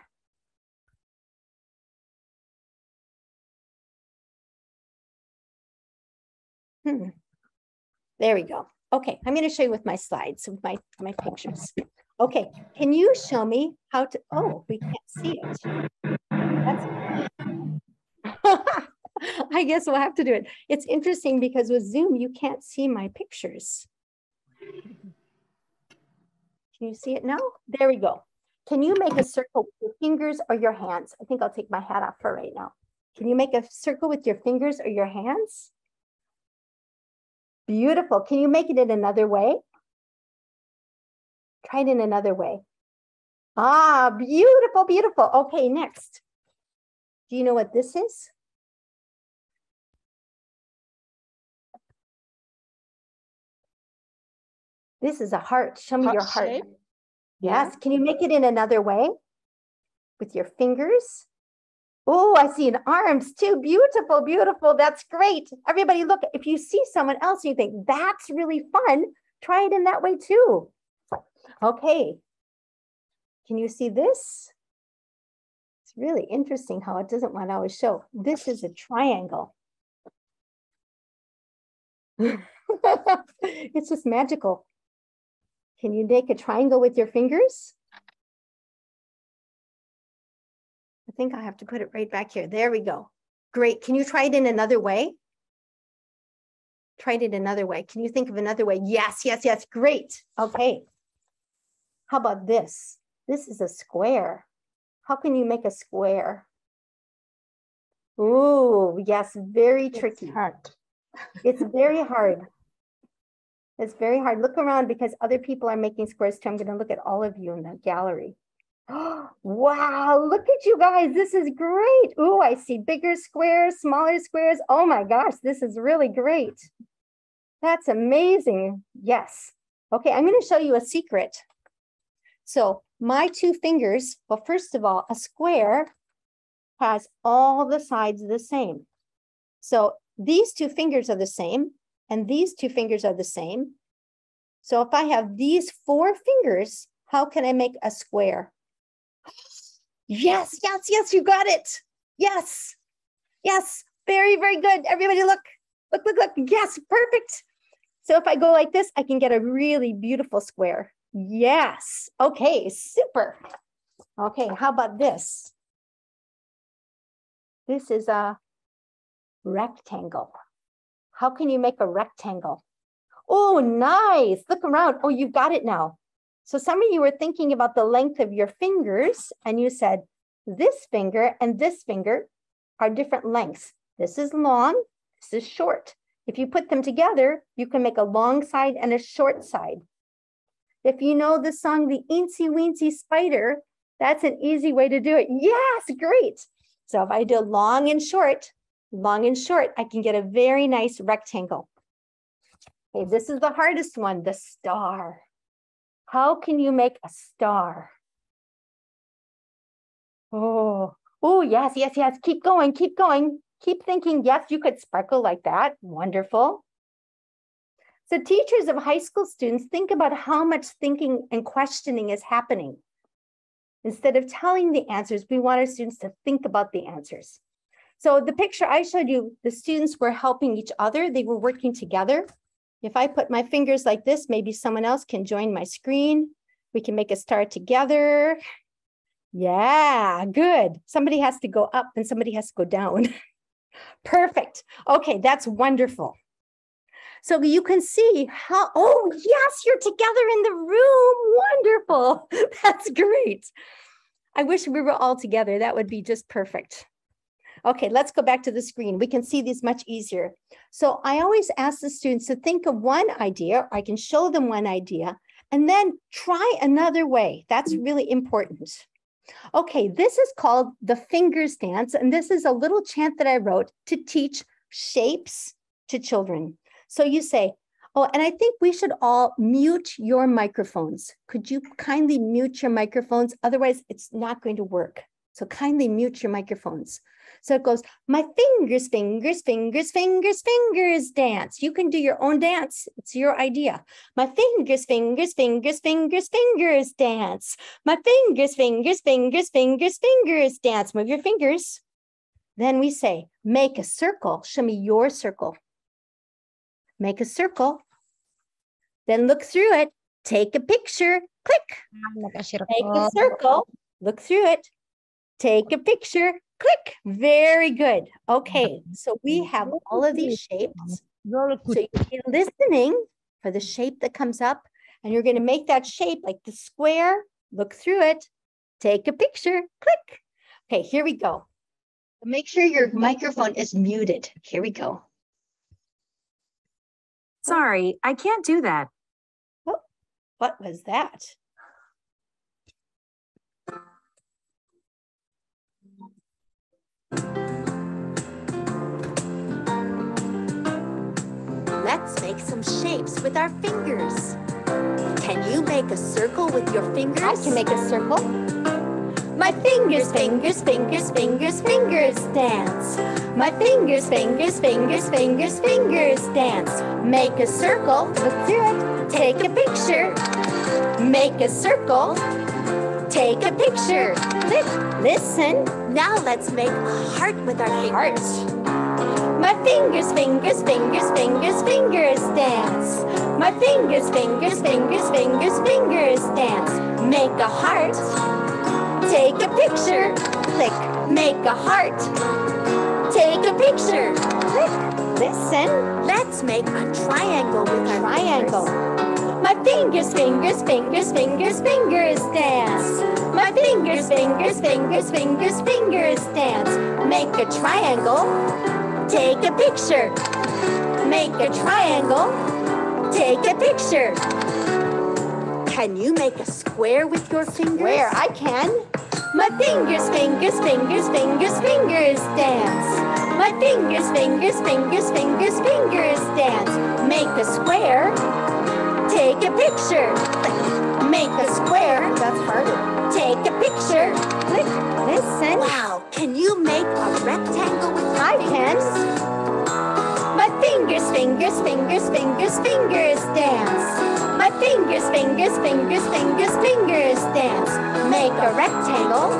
There we go. Okay, I'm going to show you with my slides, with my pictures. Okay, can you show me how to, oh, we can't see it. That's I guess we'll have to do it. It's interesting because with Zoom, you can't see my pictures. Can you see it now? There we go. Can you make a circle with your fingers or your hands? I think I'll take my hat off for right now. Can you make a circle with your fingers or your hands? Beautiful. Can you make it in another way? Try it in another way. Ah, beautiful, beautiful. Okay, next. Do you know what this is? This is a heart. Show me your heart. Shape? Yes. Yeah. Can you make it in another way? With your fingers? Oh, I see an arms too. Beautiful, beautiful. That's great. Everybody look, if you see someone else and you think that's really fun, try it in that way too. Okay. Can you see this? It's really interesting how it doesn't want to always show. This is a triangle. It's just magical. Can you make a triangle with your fingers? I think I have to put it right back here. There we go. Great. Can you try it in another way? Try it in another way. Can you think of another way? Yes, yes, yes. Great. Okay. How about this? This is a square. How can you make a square? Ooh, yes, very tricky. It's hard. It's very hard. It's very hard. Look around because other people are making squares too. I'm going to look at all of you in the gallery. Wow, look at you guys. This is great. Ooh, I see bigger squares, smaller squares. Oh my gosh, this is really great. That's amazing. Yes. Okay, I'm going to show you a secret. So my two fingers, well, first of all, a square has all the sides the same. So these two fingers are the same, and these two fingers are the same. So if I have these four fingers, how can I make a square? Yes, yes, yes, you got it. Yes, yes, very, very good. Everybody look, look, look, look. Yes, perfect. So if I go like this, I can get a really beautiful square. Yes. Okay, super. Okay, how about this? This is a rectangle. How can you make a rectangle? Oh, nice. Look around. Oh, you've got it now. So some of you were thinking about the length of your fingers, and you said this finger and this finger are different lengths. This is long, this is short. If you put them together, you can make a long side and a short side. If you know the song, The Eensy Weensy Spider, that's an easy way to do it. Yes, great. So if I do long and short, I can get a very nice rectangle. Okay, this is the hardest one, the star. How can you make a star? Oh, yes. Keep going. Keep thinking, yes, you could sparkle like that. Wonderful. So teachers of high school students, think about how much thinking and questioning is happening. Instead of telling the answers, we want our students to think about the answers. So the picture I showed you, the students were helping each other. They were working together. If I put my fingers like this, maybe someone else can join my screen. We can make a star together. Yeah, good. Somebody has to go up and somebody has to go down. Perfect. Okay, that's wonderful. So you can see how, oh yes, you're together in the room. Wonderful. That's great. I wish we were all together. That would be just perfect. Okay, let's go back to the screen. We can see these much easier. So I always ask the students to think of one idea. I can show them one idea and then try another way. That's really important. Okay, this is called the fingers dance. And this is a little chant that I wrote to teach shapes to children. So you say, oh, and I think we should all mute your microphones. Could you kindly mute your microphones? Otherwise, it's not going to work. So kindly mute your microphones. So it goes, my fingers, fingers, fingers, fingers, fingers dance. You can do your own dance. It's your idea. My fingers, fingers, fingers, fingers, fingers dance. My fingers, fingers, fingers, fingers, fingers dance. Move your fingers. Then we say, make a circle. Show me your circle. Make a circle. Then look through it. Take a picture. Click. Make a circle. Look through it. Take a picture. Click. Very good. Okay, so we have all of these shapes. So you're listening for the shape that comes up, and you're going to make that shape like the square. Look through it. Take a picture. Click. Okay, here we go. Make sure your microphone is muted. Here we go. Sorry, I can't do that. Oh, what was that? Let's make some shapes with our fingers. Can you make a circle with your fingers? I can make a circle. My fingers, fingers, fingers, fingers, fingers dance. My fingers, fingers, fingers, fingers, fingers dance. Make a circle, look through it, take a picture. Make a circle, take a picture. Click, listen. Now let's make a heart with our fingers. My fingers, fingers, fingers, fingers, fingers dance. My fingers, fingers, fingers, fingers, fingers dance. Make a heart. Take a picture. Click. Make a heart. Take a picture. Click. Listen. Let's make a triangle with our triangle. My fingers, fingers, fingers, fingers, fingers dance. My fingers, fingers, fingers, fingers, fingers dance. Make a triangle. Take a picture. Make a triangle. Take a picture. Can you make a square with your fingers? Square, I can. My fingers, fingers, fingers, fingers, fingers dance. My fingers, fingers, fingers, fingers, fingers dance. Make a square. Take a picture. Make a square. That's harder. Take a picture. Click. Listen. Wow. Can you make a rectangle with your fingers? I can. My fingers, fingers, fingers, fingers, fingers dance. My fingers, fingers, fingers, fingers, fingers dance. Make a rectangle.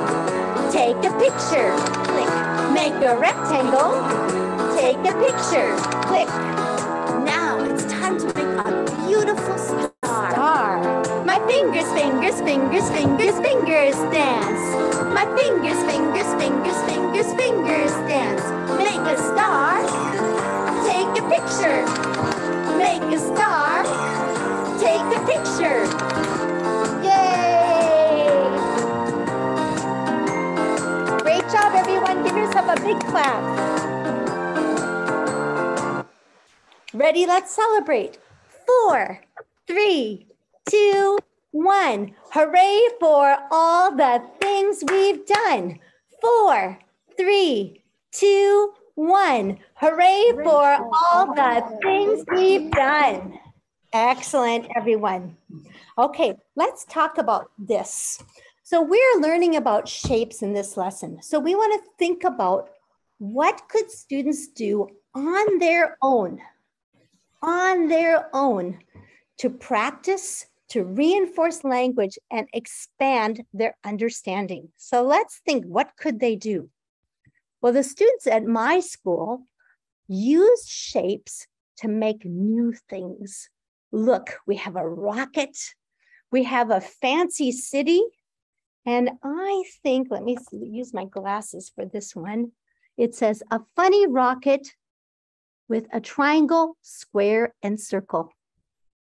Take a picture. Click. Make a rectangle. Take a picture. Click. Now it's time to make a fingers, fingers, fingers, fingers, fingers dance. My fingers, fingers, fingers, fingers, fingers dance. Make a star, take a picture. Make a star, take a picture. Yay! Great job, everyone. Give yourself a big clap. Ready? Let's celebrate. 4, 3, 2, 1. Hooray for all the things we've done. 4, 3, 2, 1. Hooray for all the things we've done. Excellent, everyone. Okay, let's talk about this. So we're learning about shapes in this lesson. So we want to think about what could students do on their own to practice, to reinforce language and expand their understanding. So let's think, what could they do? Well, the students at my school use shapes to make new things. Look, we have a rocket, we have a fancy city, and I think, let me use my glasses for this one. It says a funny rocket with a triangle, square, and circle.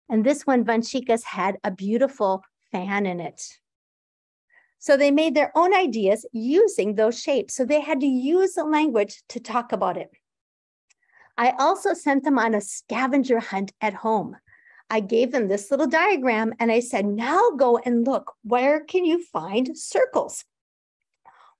And this one, Vanchika's had a beautiful fan in it. So they made their own ideas using those shapes. So they had to use the language to talk about it. I also sent them on a scavenger hunt at home. I gave them this little diagram and I said, now go and look, where can you find circles?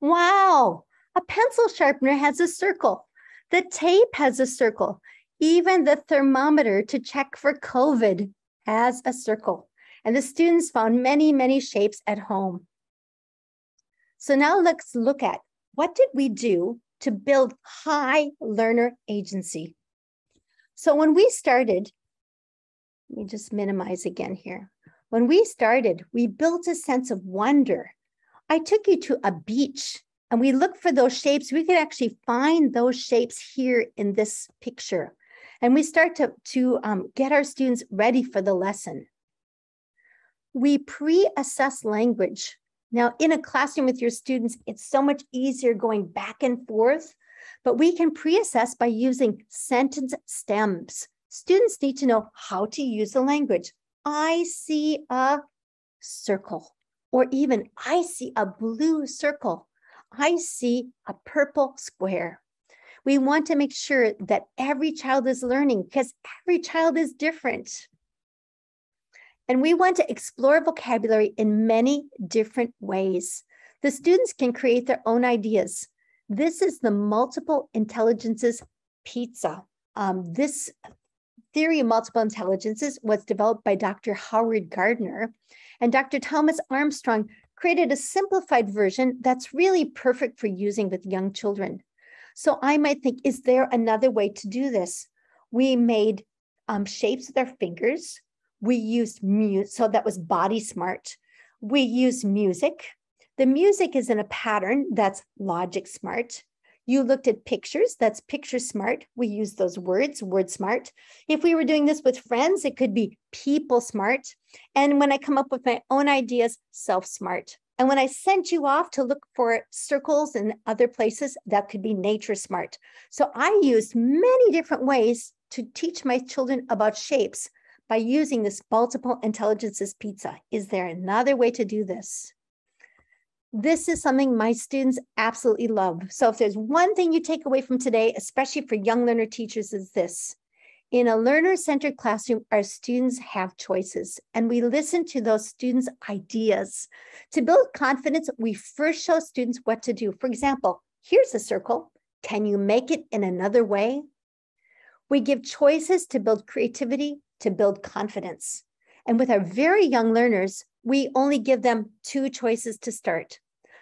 Wow, a pencil sharpener has a circle. The tape has a circle. Even the thermometer to check for COVID has a circle. And the students found many, many shapes at home. So now let's look at what did we do to build high learner agency. So when we started, let me just minimize again here. When we started, we built a sense of wonder. I took you to a beach and we looked for those shapes. We could actually find those shapes here in this picture. And we start to get our students ready for the lesson. We pre-assess language. Now, in a classroom with your students, it's so much easier going back and forth, but we can pre-assess by using sentence stems. Students need to know how to use the language. I see a circle, or even I see a blue circle. I see a purple square. We want to make sure that every child is learning because every child is different. And we want to explore vocabulary in many different ways. The students can create their own ideas. This is the multiple intelligences pizza. This theory of multiple intelligences was developed by Dr. Howard Gardner, and Dr. Thomas Armstrong created a simplified version that's really perfect for using with young children. So I might think, is there another way to do this? We made shapes with our fingers. We used music, so that was body smart. We used music. The music is in a pattern, that's logic smart. You looked at pictures, that's picture smart. We use those words, word smart. If we were doing this with friends, it could be people smart. And when I come up with my own ideas, self smart. And when I sent you off to look for circles in other places, that could be nature smart. So I used many different ways to teach my children about shapes by using this multiple intelligences pizza. Is there another way to do this? This is something my students absolutely love. So if there's one thing you take away from today, especially for young learner teachers, is this. In a learner-centered classroom, our students have choices, and we listen to those students' ideas. To build confidence, we first show students what to do. For example, here's a circle. Can you make it in another way? We give choices to build creativity, to build confidence. And with our very young learners, we only give them 2 choices to start.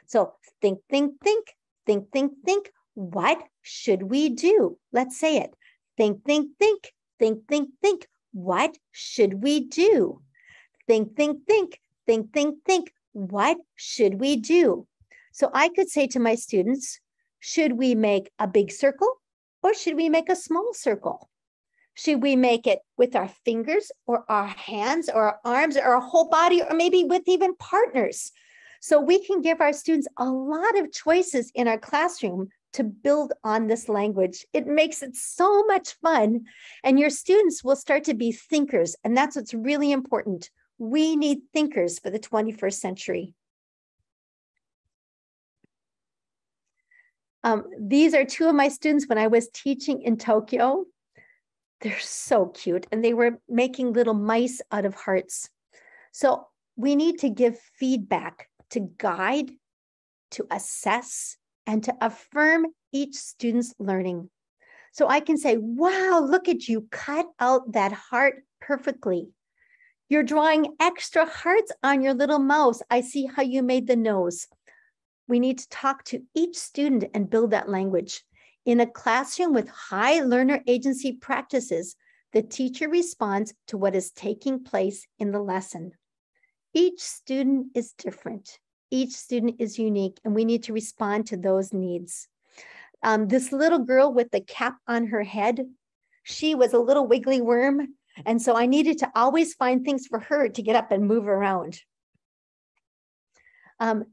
So think, think, think, think, think, think. What should we do? Let's say it. Think, think, think, think, think, think. What should we do? Think, think, think, think, think, think. What should we do? So I could say to my students, should we make a big circle or should we make a small circle? Should we make it with our fingers or our hands or our arms or our whole body, or maybe with even partners? So we can give our students a lot of choices in our classroom to build on this language. It makes it so much fun, and your students will start to be thinkers, and that's what's really important. We need thinkers for the 21st century. These are two of my students when I was teaching in Tokyo. They're so cute, and they were making little mice out of hearts. So we need to give feedback to guide, to assess, and to affirm each student's learning. So I can say, wow, look at you, cut out that heart perfectly. You're drawing extra hearts on your little mouse. I see how you made the nose. We need to talk to each student and build that language. In a classroom with high learner agency practices, the teacher responds to what is taking place in the lesson. Each student is different. Each student is unique, and we need to respond to those needs. This little girl with the cap on her head, she was a little wiggly worm, and so I needed to always find things for her to get up and move around.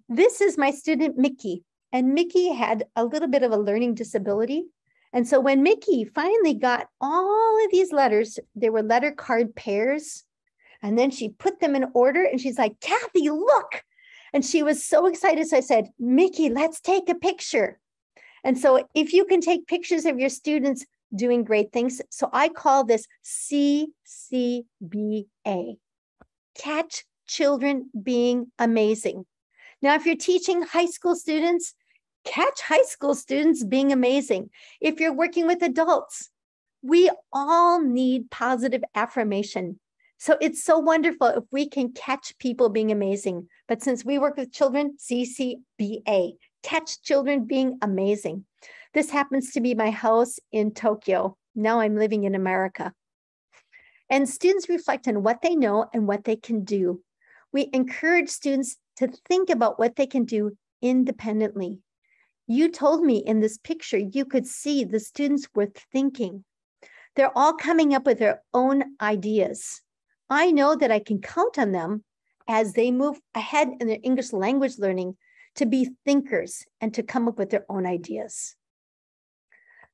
This is my student, Mickey, and Mickey had a little bit of a learning disability. And so when Mickey finally got all of these letters, they were letter card pairs, and then she put them in order, and she's like, Kathy, look. And she was so excited. So I said, Mickey, let's take a picture. And so if you can take pictures of your students doing great things. So I call this CCBA, Catch Children Being Amazing. Now, if you're teaching high school students, catch high school students being amazing. If you're working with adults, we all need positive affirmation. So it's so wonderful if we can catch people being amazing. But since we work with children, CCBA, Catch Children Being Amazing. This happens to be my house in Tokyo. Now I'm living in America. And students reflect on what they know and what they can do. We encourage students to think about what they can do independently. You told me in this picture, you could see the students were thinking. They're all coming up with their own ideas. I know that I can count on them as they move ahead in their English language learning to be thinkers and to come up with their own ideas.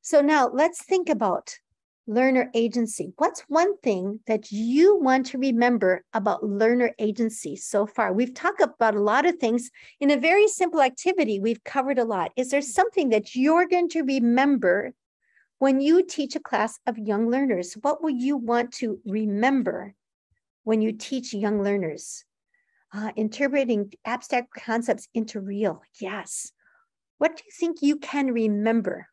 So now let's think about learner agency. What's one thing that you want to remember about learner agency so far? We've talked about a lot of things. In a very simple activity, we've covered a lot. Is there something that you're going to remember when you teach a class of young learners? What will you want to remember when you teach young learners? Interpreting abstract concepts into real, yes. What do you think you can remember?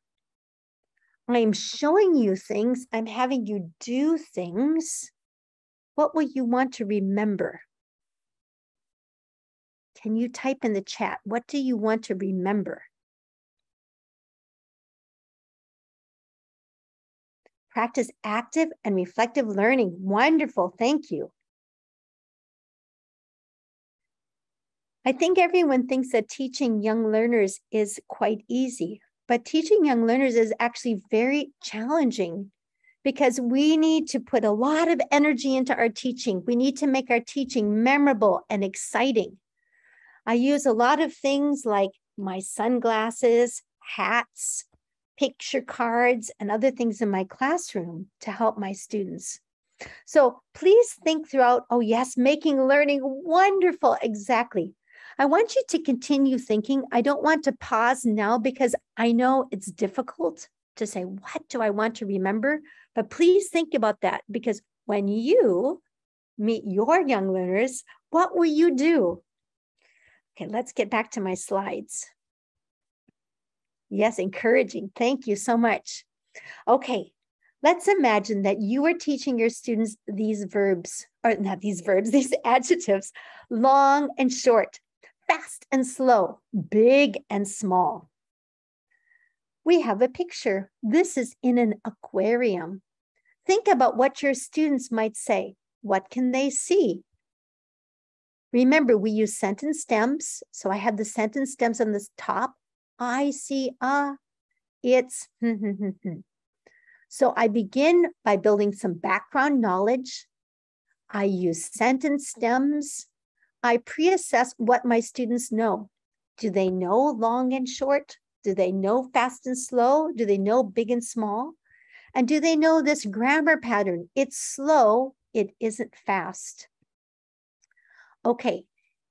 I'm showing you things, I'm having you do things. What will you want to remember? Can you type in the chat? What do you want to remember? Practice active and reflective learning. Wonderful, thank you. I think everyone thinks that teaching young learners is quite easy, but teaching young learners is actually very challenging because we need to put a lot of energy into our teaching. We need to make our teaching memorable and exciting. I use a lot of things like my sunglasses, hats, picture cards, and other things in my classroom to help my students. So please think throughout, oh yes, making learning wonderful, exactly. I want you to continue thinking. I don't want to pause now because I know it's difficult to say, what do I want to remember? But please think about that because when you meet your young learners, what will you do? Okay, let's get back to my slides. Yes, encouraging. Thank you so much. Okay, let's imagine that you are teaching your students these verbs, or not these verbs, these adjectives, long and short, fast and slow, big and small. We have a picture. This is in an aquarium. Think about what your students might say. What can they see? Remember, we use sentence stems. So I have the sentence stems on the top. I see a, it's, So I begin by building some background knowledge. I use sentence stems. I pre-assess what my students know. Do they know long and short? Do they know fast and slow? Do they know big and small? And do they know this grammar pattern? It's slow, it isn't fast. Okay,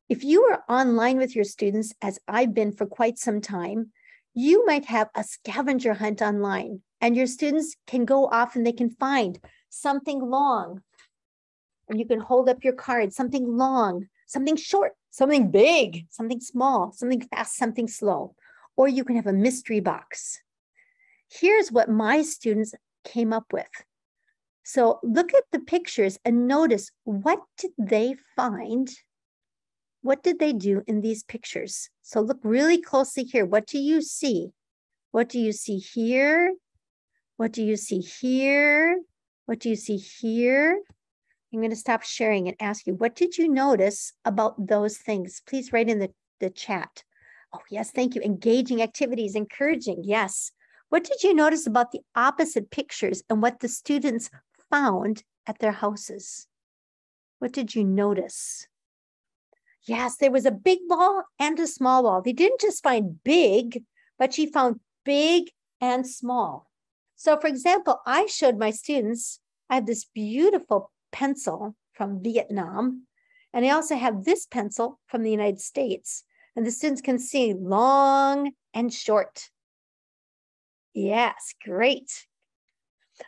if you are online with your students, as I've been for quite some time, you might have a scavenger hunt online, and your students can go off and they can find something long. And you can hold up your card, something long, something short, something big, something small, something fast, something slow. Or you can have a mystery box. Here's what my students came up with. So look at the pictures and notice, what did they find? What did they do in these pictures? So look really closely here. What do you see? What do you see here? What do you see here? What do you see here? I'm going to stop sharing and ask you, what did you notice about those things? Please write in the chat. Oh, yes, thank you. Engaging activities, encouraging, yes. What did you notice about the opposite pictures and what the students found at their houses? What did you notice? Yes, there was a big wall and a small wall. They didn't just find big, but she found big and small. So for example, I showed my students, I have this beautiful pencil from Vietnam, and I also have this pencil from the United States. And the students can see long and short. Yes, great.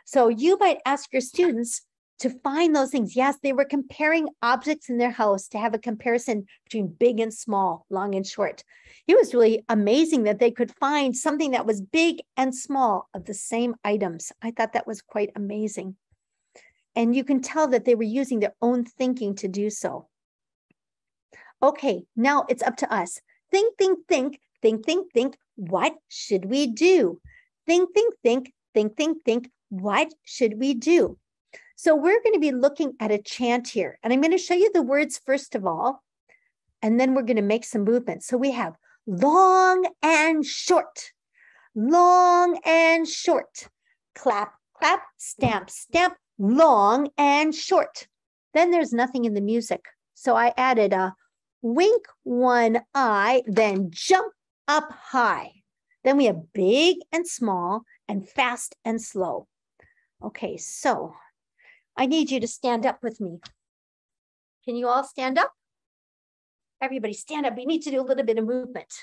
So you might ask your students to find those things. Yes, they were comparing objects in their house to have a comparison between big and small, long and short. It was really amazing that they could find something that was big and small of the same items. I thought that was quite amazing. And you can tell that they were using their own thinking to do so. Okay, now it's up to us. Think, think, think, think, think, think. What should we do? Think, think, think, think, think, think. What should we do? So we're going to be looking at a chant here, and I'm going to show you the words first of all, and then we're going to make some movements. So we have long and short, long and short, clap, clap, stamp, stamp, long and short. Then there's nothing in the music. So I added a wink one eye, then jump up high. Then we have big and small and fast and slow. Okay, so I need you to stand up with me. Can you all stand up? Everybody stand up. We need to do a little bit of movement.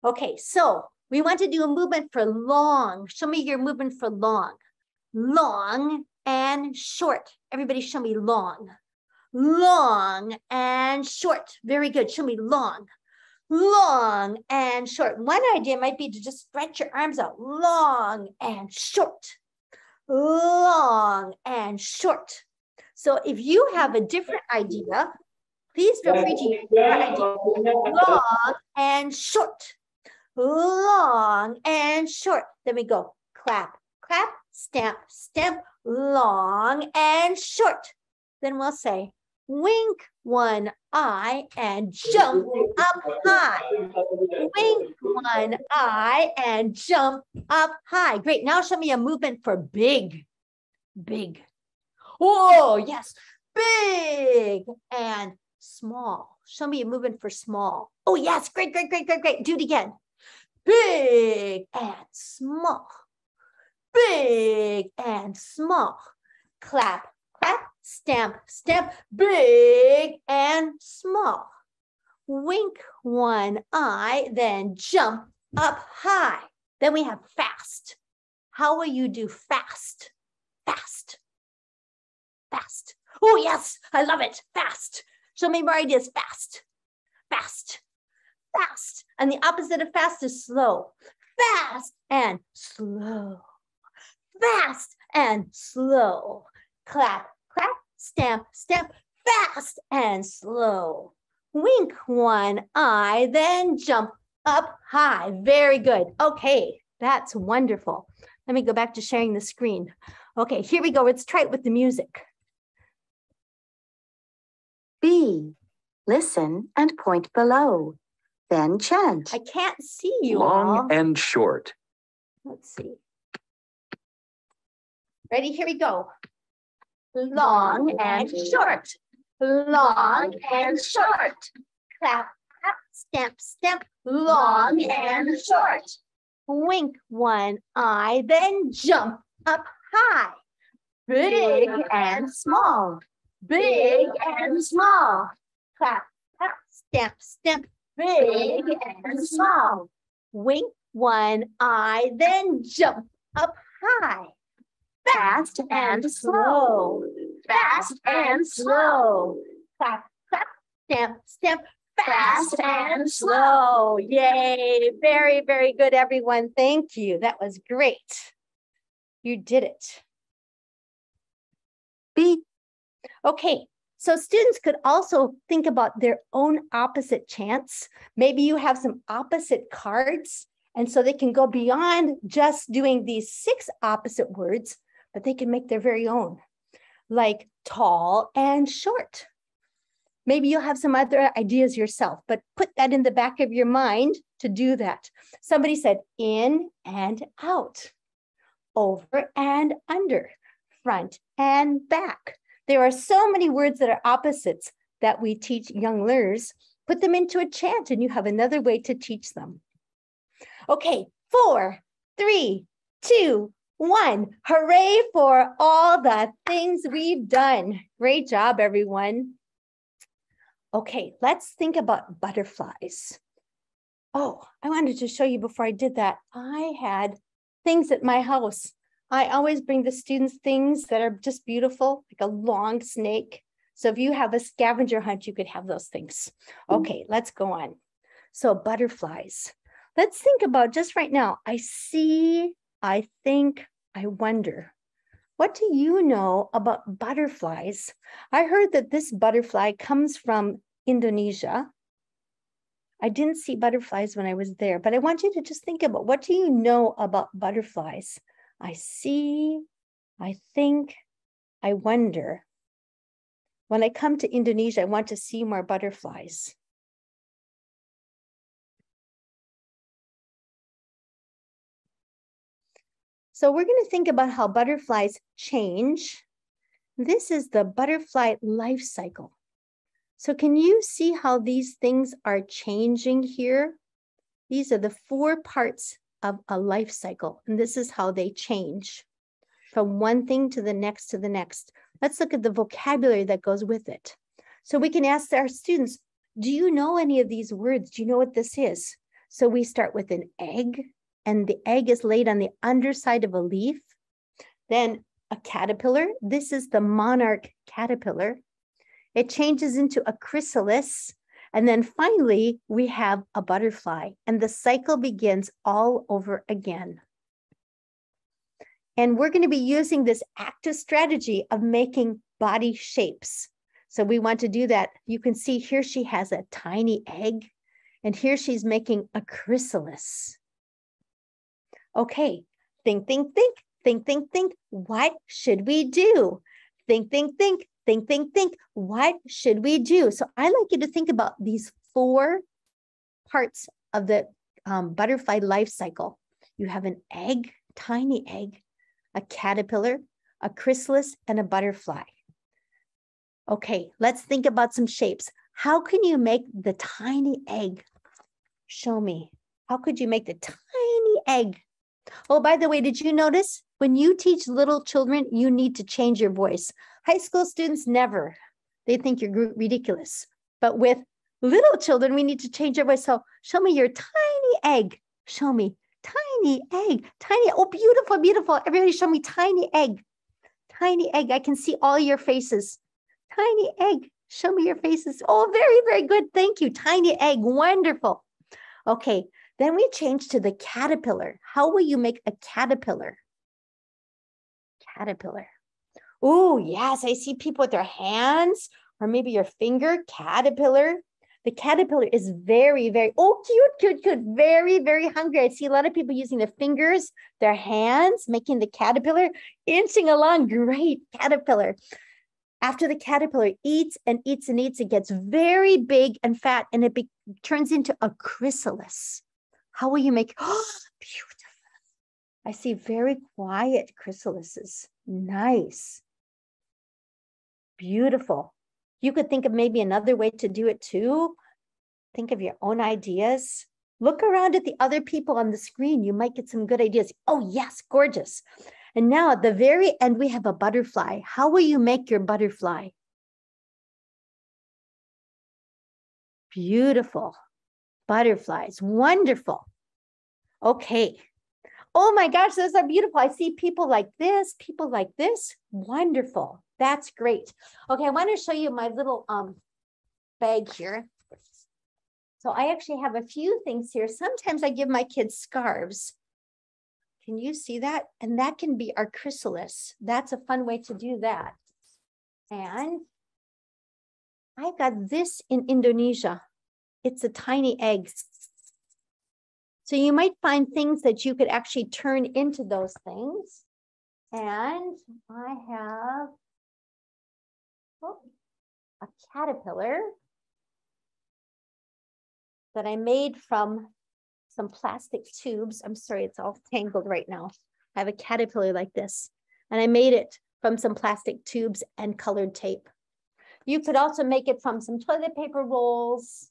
Okay, so we want to do a movement for long. Show me your movement for long. Long and short. Everybody show me long. Long and short. Very good. Show me long. Long and short. One idea might be to just stretch your arms out. Long and short. Long and short. So if you have a different idea, please feel free to use that idea. Long and short. Long and short. Then we go clap, clap, stamp, stamp, long and short. Then we'll say wink one eye and jump up high. Wink one eye and jump up high. Great. Now show me a movement for big. Big. Oh, yes. Big and small. Show me a movement for small. Oh, yes. Great, great, great, great, great. Do it again. Big and small. Big and small. Clap, clap, stamp, stamp. Big and small. Wink one eye, then jump up high. Then we have fast. How will you do fast? Fast. Fast. Oh, yes, I love it. Fast. Show me more ideas. Fast. Fast. Fast. And the opposite of fast is slow. Fast and slow. Fast and slow. Clap, clap, stamp, stamp. Fast and slow. Wink one eye, then jump up high. Very good. Okay, that's wonderful. Let me go back to sharing the screen. Okay, here we go. Let's try it with the music. B. Listen and point below. Then chant. I can't see you Long all. and short. Let's see. Ready? Here we go. Long and short. Long and short. Clap, clap, stamp, stamp. Long and short. Wink one eye, then jump up high. Big and small. Big and small. Clap, clap, stamp, stamp. Big and small. Wink one eye, then jump up high. Fast and slow. Fast and slow. Clap, clap, stamp, stamp. Fast and slow. Yay. Very, very good, everyone. Thank you. That was great. You did it. B. Okay. So students could also think about their own opposite chants. Maybe you have some opposite cards, and so they can go beyond just doing these 6 opposite words, but they can make their very own, like tall and short. Maybe you'll have some other ideas yourself, but put that in the back of your mind to do that. Somebody said in and out, over and under, front and back. There are so many words that are opposites that we teach young learners. Put them into a chant and you have another way to teach them. Okay, 4, 3, 2, 1. Hooray for all the things we've done. Great job, everyone. Okay, let's think about butterflies. Oh, I wanted to show you before I did that. I had things at my house. I always bring the students things that are just beautiful, like a long snake. So if you have a scavenger hunt, you could have those things. Okay, let's go on. So butterflies. Let's think about just right now. I see, I think, I wonder. What do you know about butterflies? I heard that this butterfly comes from Indonesia. I didn't see butterflies when I was there, but I want you to just think about, what do you know about butterflies? I see, I think, I wonder. When I come to Indonesia, I want to see more butterflies. So we're going to think about how butterflies change. This is the butterfly life cycle. So can you see how these things are changing here? These are the 4 parts of a life cycle, and this is how they change from one thing to the next to the next. Let's look at the vocabulary that goes with it. So we can ask our students, do you know any of these words? Do you know what this is? So we start with an egg, and the egg is laid on the underside of a leaf. Then a caterpillar. This is the monarch caterpillar. It changes into a chrysalis. And then finally, we have a butterfly, and the cycle begins all over again. And we're going to be using this active strategy of making body shapes. So we want to do that. You can see here she has a tiny egg, and here she's making a chrysalis. Okay, think, think, think, think, think, think. What should we do? Think, think, think. Think, think, think, what should we do? So I like you to think about these 4 parts of the butterfly life cycle. You have an egg, tiny egg, a caterpillar, a chrysalis, and a butterfly. Okay, let's think about some shapes. How can you make the tiny egg? Show me. How could you make the tiny egg? Oh, by the way, did you notice when you teach little children, you need to change your voice? High school students never. They think you're ridiculous. But with little children, we need to change our voice. So show me your tiny egg. Show me tiny egg. Tiny. Oh, beautiful, beautiful. Everybody show me tiny egg. Tiny egg. I can see all your faces. Tiny egg. Show me your faces. Oh, very, very good. Thank you. Tiny egg. Wonderful. Okay. Then we change to the caterpillar. How will you make a caterpillar? Caterpillar. Oh, yes, I see people with their hands or maybe your finger, caterpillar. The caterpillar is very, very, oh, cute, cute, cute, very, very hungry. I see a lot of people using their fingers, their hands, making the caterpillar, inching along. Great, caterpillar. After the caterpillar eats and eats and eats, it gets very big and fat, and it turns into a chrysalis. How will you make, oh, beautiful. I see very quiet chrysalises. Nice. Beautiful. You could think of maybe another way to do it too. Think of your own ideas. Look around at the other people on the screen. You might get some good ideas. Oh, yes, gorgeous. And now at the very end, we have a butterfly. How will you make your butterfly? Beautiful. Butterflies. Wonderful. Okay. Oh my gosh, those are beautiful. I see people like this, people like this. Wonderful. That's great. Okay, I want to show you my little bag here. So I actually have a few things here. Sometimes I give my kids scarves. Can you see that? And that can be our chrysalis. That's a fun way to do that. And I got this in Indonesia. It's a tiny egg. So you might find things that you could actually turn into those things. And I have a caterpillar that I made from some plastic tubes. I'm sorry, it's all tangled right now. I have a caterpillar like this, and I made it from some plastic tubes and colored tape. You could also make it from some toilet paper rolls,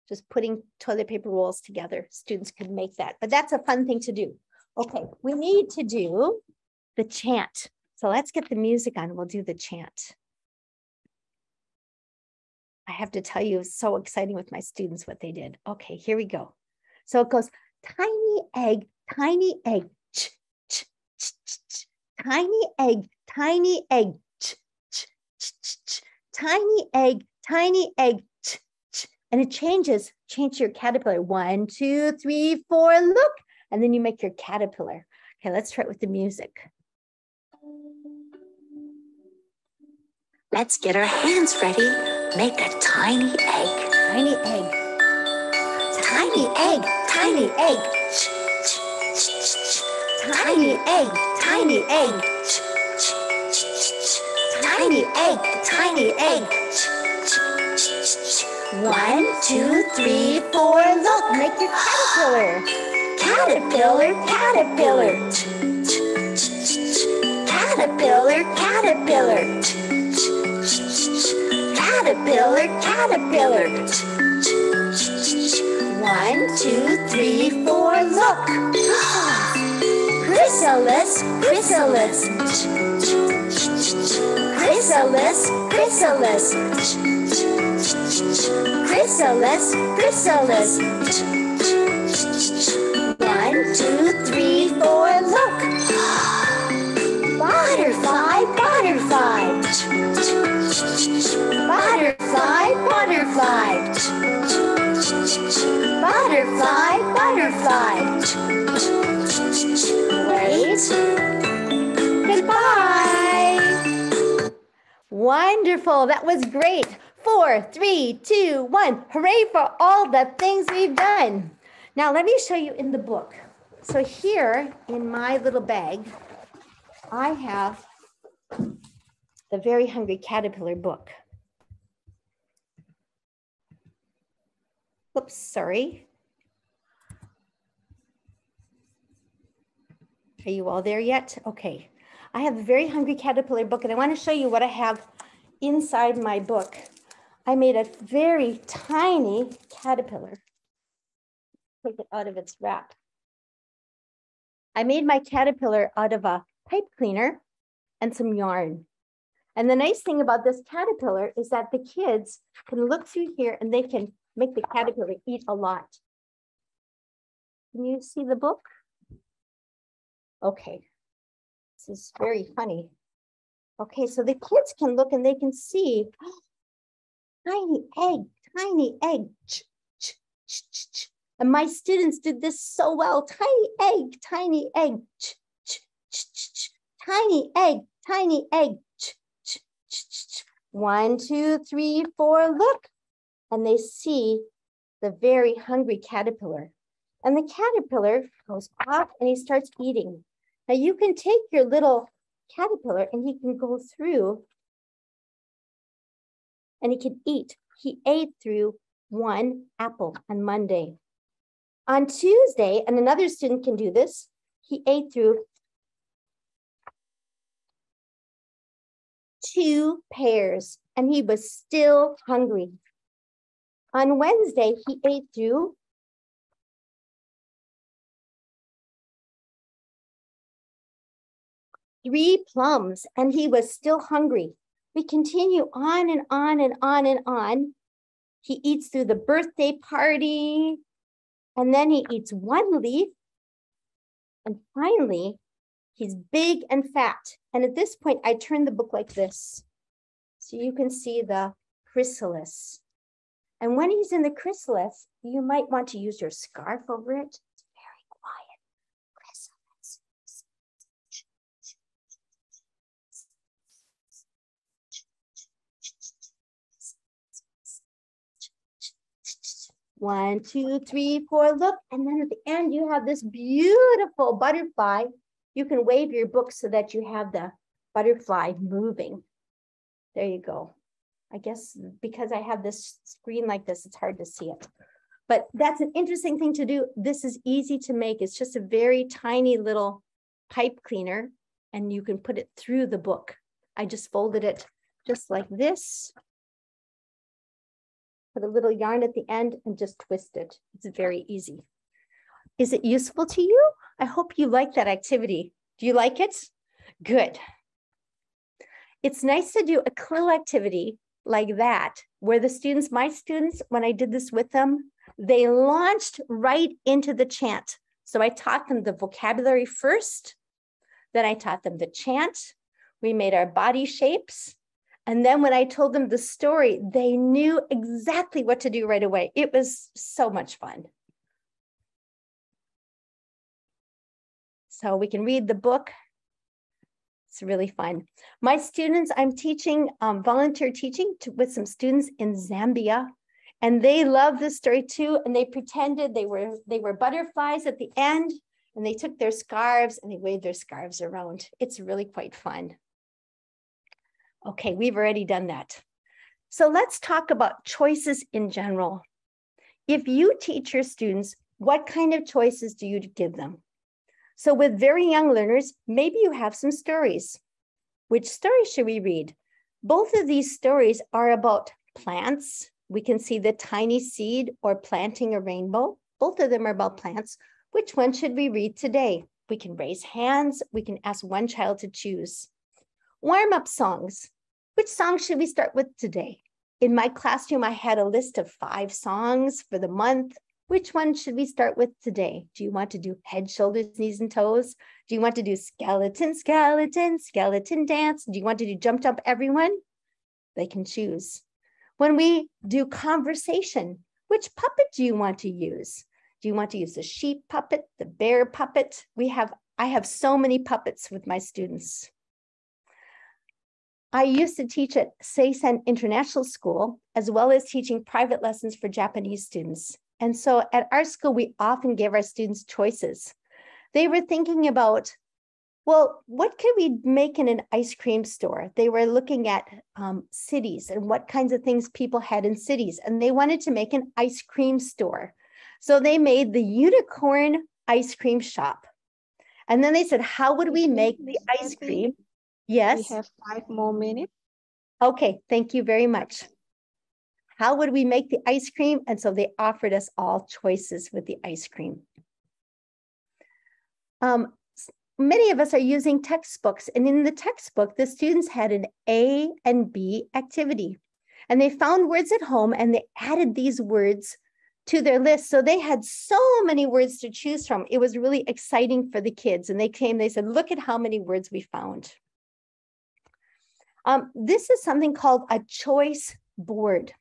just putting toilet paper rolls together. Students could make that, but that's a fun thing to do. Okay, we need to do the chant. So let's get the music on. We'll do the chant. I have to tell you, it's so exciting with my students what they did. Okay, here we go. So it goes, tiny egg, tiny egg, ch, ch, ch, ch, ch. Tiny egg, tiny egg, ch, ch, ch, ch, ch. Tiny egg, tiny egg, ch, ch. And it changes, change your caterpillar. 1, 2, 3, 4, look. And then you make your caterpillar. Okay, let's try it with the music. Let's get our hands ready. Make a tiny egg. Tiny egg. Tiny egg, tiny egg. Tiny egg, tiny egg. Tiny egg, tiny egg. 1, 2, 3, 4, look. Make your caterpillar. Caterpillar, caterpillar. Caterpillar, caterpillar. Caterpillar, caterpillar. 1, 2, 3, 4, look. Chrysalis, chrysalis. Chrysalis, chrysalis. Chrysalis, chrysalis. 1, 2, 3, 4, look. Butterfly, butterfly. Butterfly, butterfly. Butterfly, butterfly. Wait. Goodbye. Wonderful. That was great. 4, 3, 2, 1. Hooray for all the things we've done. Now let me show you in the book. So here in my little bag, I have the Very Hungry Caterpillar book. Oops, sorry. Are you all there yet? Okay. I have a Very Hungry Caterpillar book, and I want to show you what I have inside my book. I made a very tiny caterpillar. Take it out of its wrap. I made my caterpillar out of a pipe cleaner and some yarn. And the nice thing about this caterpillar is that the kids can look through here and they can make the caterpillar eat a lot. Can you see the book? Okay, this is very funny. Okay, so the kids can look and they can see, oh, tiny egg, tiny egg. Ch, ch, ch, ch, ch. And my students did this so well. Tiny egg, tiny egg. Ch, ch, ch, ch, ch. Tiny egg, tiny egg. Ch, ch, ch, ch, ch. 1, 2, 3, 4, look. And they see the Very Hungry Caterpillar. And the caterpillar goes off and he starts eating. Now you can take your little caterpillar and he can go through and he can eat. He ate through 1 apple on Monday. On Tuesday, and another student can do this, he ate through 2 pears, and he was still hungry. On Wednesday, he ate through 3 plums, and he was still hungry. We continue on and on and on and on. He eats through the birthday party, and then he eats 1 leaf, and finally, he's big and fat. And at this point, I turn the book like this, so you can see the chrysalis. And when he's in the chrysalis, you might want to use your scarf over it. It's very quiet. Chrysalis. 1, 2, 3, 4, look. And then at the end, you have this beautiful butterfly. You can wave your book so that you have the butterfly moving. There you go. I guess because I have this screen like this, it's hard to see it. But that's an interesting thing to do. This is easy to make. It's just a very tiny little pipe cleaner, and you can put it through the book. I just folded it just like this. Put a little yarn at the end and just twist it. It's very easy. Is it useful to you? I hope you like that activity. Do you like it? Good. It's nice to do a quill activity like that, where the students, my students, when I did this with them, they launched right into the chant. So I taught them the vocabulary first, then I taught them the chant. We made our body shapes. And then when I told them the story, they knew exactly what to do right away. It was so much fun. So we can read the book. It's really fun. My students, I'm teaching volunteer teaching with some students in Zambia, and they love this story too. And they pretended they were butterflies at the end, and they took their scarves and they waved their scarves around. It's really quite fun. Okay, we've already done that. So let's talk about choices in general. If you teach your students, what kind of choices do you give them? So with very young learners, maybe you have some stories. Which story should we read? Both of these stories are about plants. We can see the tiny seed or planting a rainbow. Both of them are about plants. Which one should we read today? We can raise hands. We can ask one child to choose. Warm-up songs. Which song should we start with today? In my classroom, I had a list of 5 songs for the month. Which one should we start with today? Do you want to do head, shoulders, knees, and toes? Do you want to do skeleton, skeleton, skeleton dance? Do you want to do jump, jump, everyone? They can choose. When we do conversation, which puppet do you want to use? Do you want to use the sheep puppet, the bear puppet? I have so many puppets with my students. I used to teach at Seisen International School, as well as teaching private lessons for Japanese students. And so at our school, we often give our students choices. They were thinking about, well, what could we make in an ice cream store? They were looking at cities and what kinds of things people had in cities. And they wanted to make an ice cream store. So they made the unicorn ice cream shop. And then they said, how would we make the ice cream? Yes. We have 5 more minutes. Okay, thank you very much. How would we make the ice cream? And so they offered us all choices with the ice cream. Many of us are using textbooks, and in the textbook, the students had an A and B activity. And they found words at home and they added these words to their list. So they had so many words to choose from. It was really exciting for the kids. And they said, look at how many words we found. This is something called a choice board.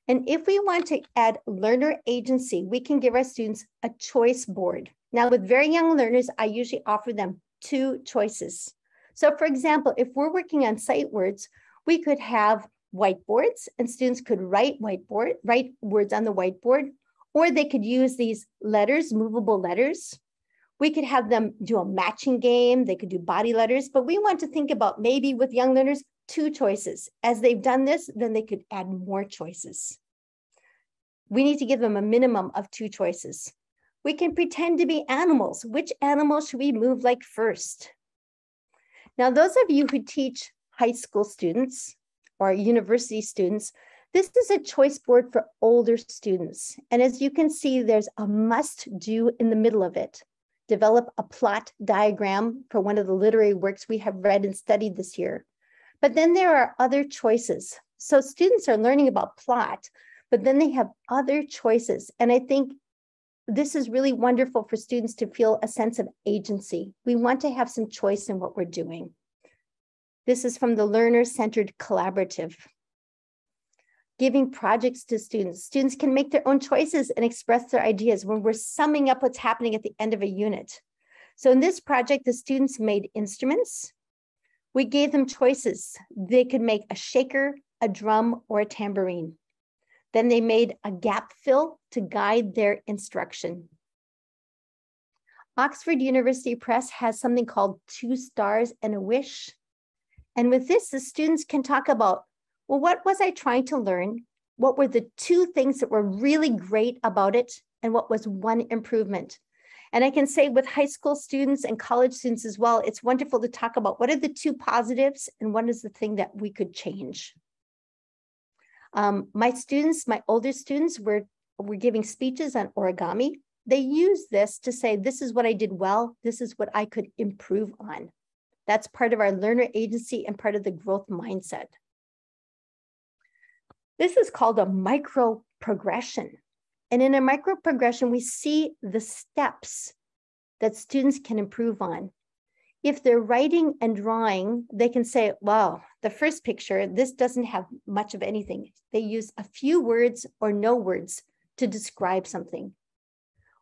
And if we want to add learner agency, we can give our students a choice board. Now, with very young learners, I usually offer them 2 choices. So for example, if we're working on sight words, we could have whiteboards and students could write words on the whiteboard, or they could use these letters, movable letters. We could have them do a matching game. They could do body letters, but we want to think about maybe with young learners, 2 choices. As they've done this, then they could add more choices. We need to give them a minimum of 2 choices. We can pretend to be animals. Which animal should we move like first? Now, those of you who teach high school students or university students, this is a choice board for older students. And as you can see, there's a must do in the middle of it. Develop a plot diagram for one of the literary works we have read and studied this year. But then there are other choices. So students are learning about plot, but then they have other choices. And I think this is really wonderful for students to feel a sense of agency. We want to have some choice in what we're doing. This is from the Learner-Centered Collaborative. Giving projects to students. Students can make their own choices and express their ideas when we're summing up what's happening at the end of a unit. So in this project, the students made instruments. We gave them choices. They could make a shaker, a drum, or a tambourine. Then they made a gap fill to guide their instruction. Oxford University Press has something called 2 Stars and a Wish. And with this, the students can talk about, well, what was I trying to learn? What were the 2 things that were really great about it? And what was one improvement? And I can say with high school students and college students as well, it's wonderful to talk about what are the 2 positives and what is the thing that we could change. My students, my older students were giving speeches on origami. They use this to say, this is what I did well. This is what I could improve on. That's part of our learner agency and part of the growth mindset. This is called a micro progression. And in a micro progression, we see the steps that students can improve on. If they're writing and drawing, they can say, wow, the first picture, this doesn't have much of anything. They use a few words or no words to describe something.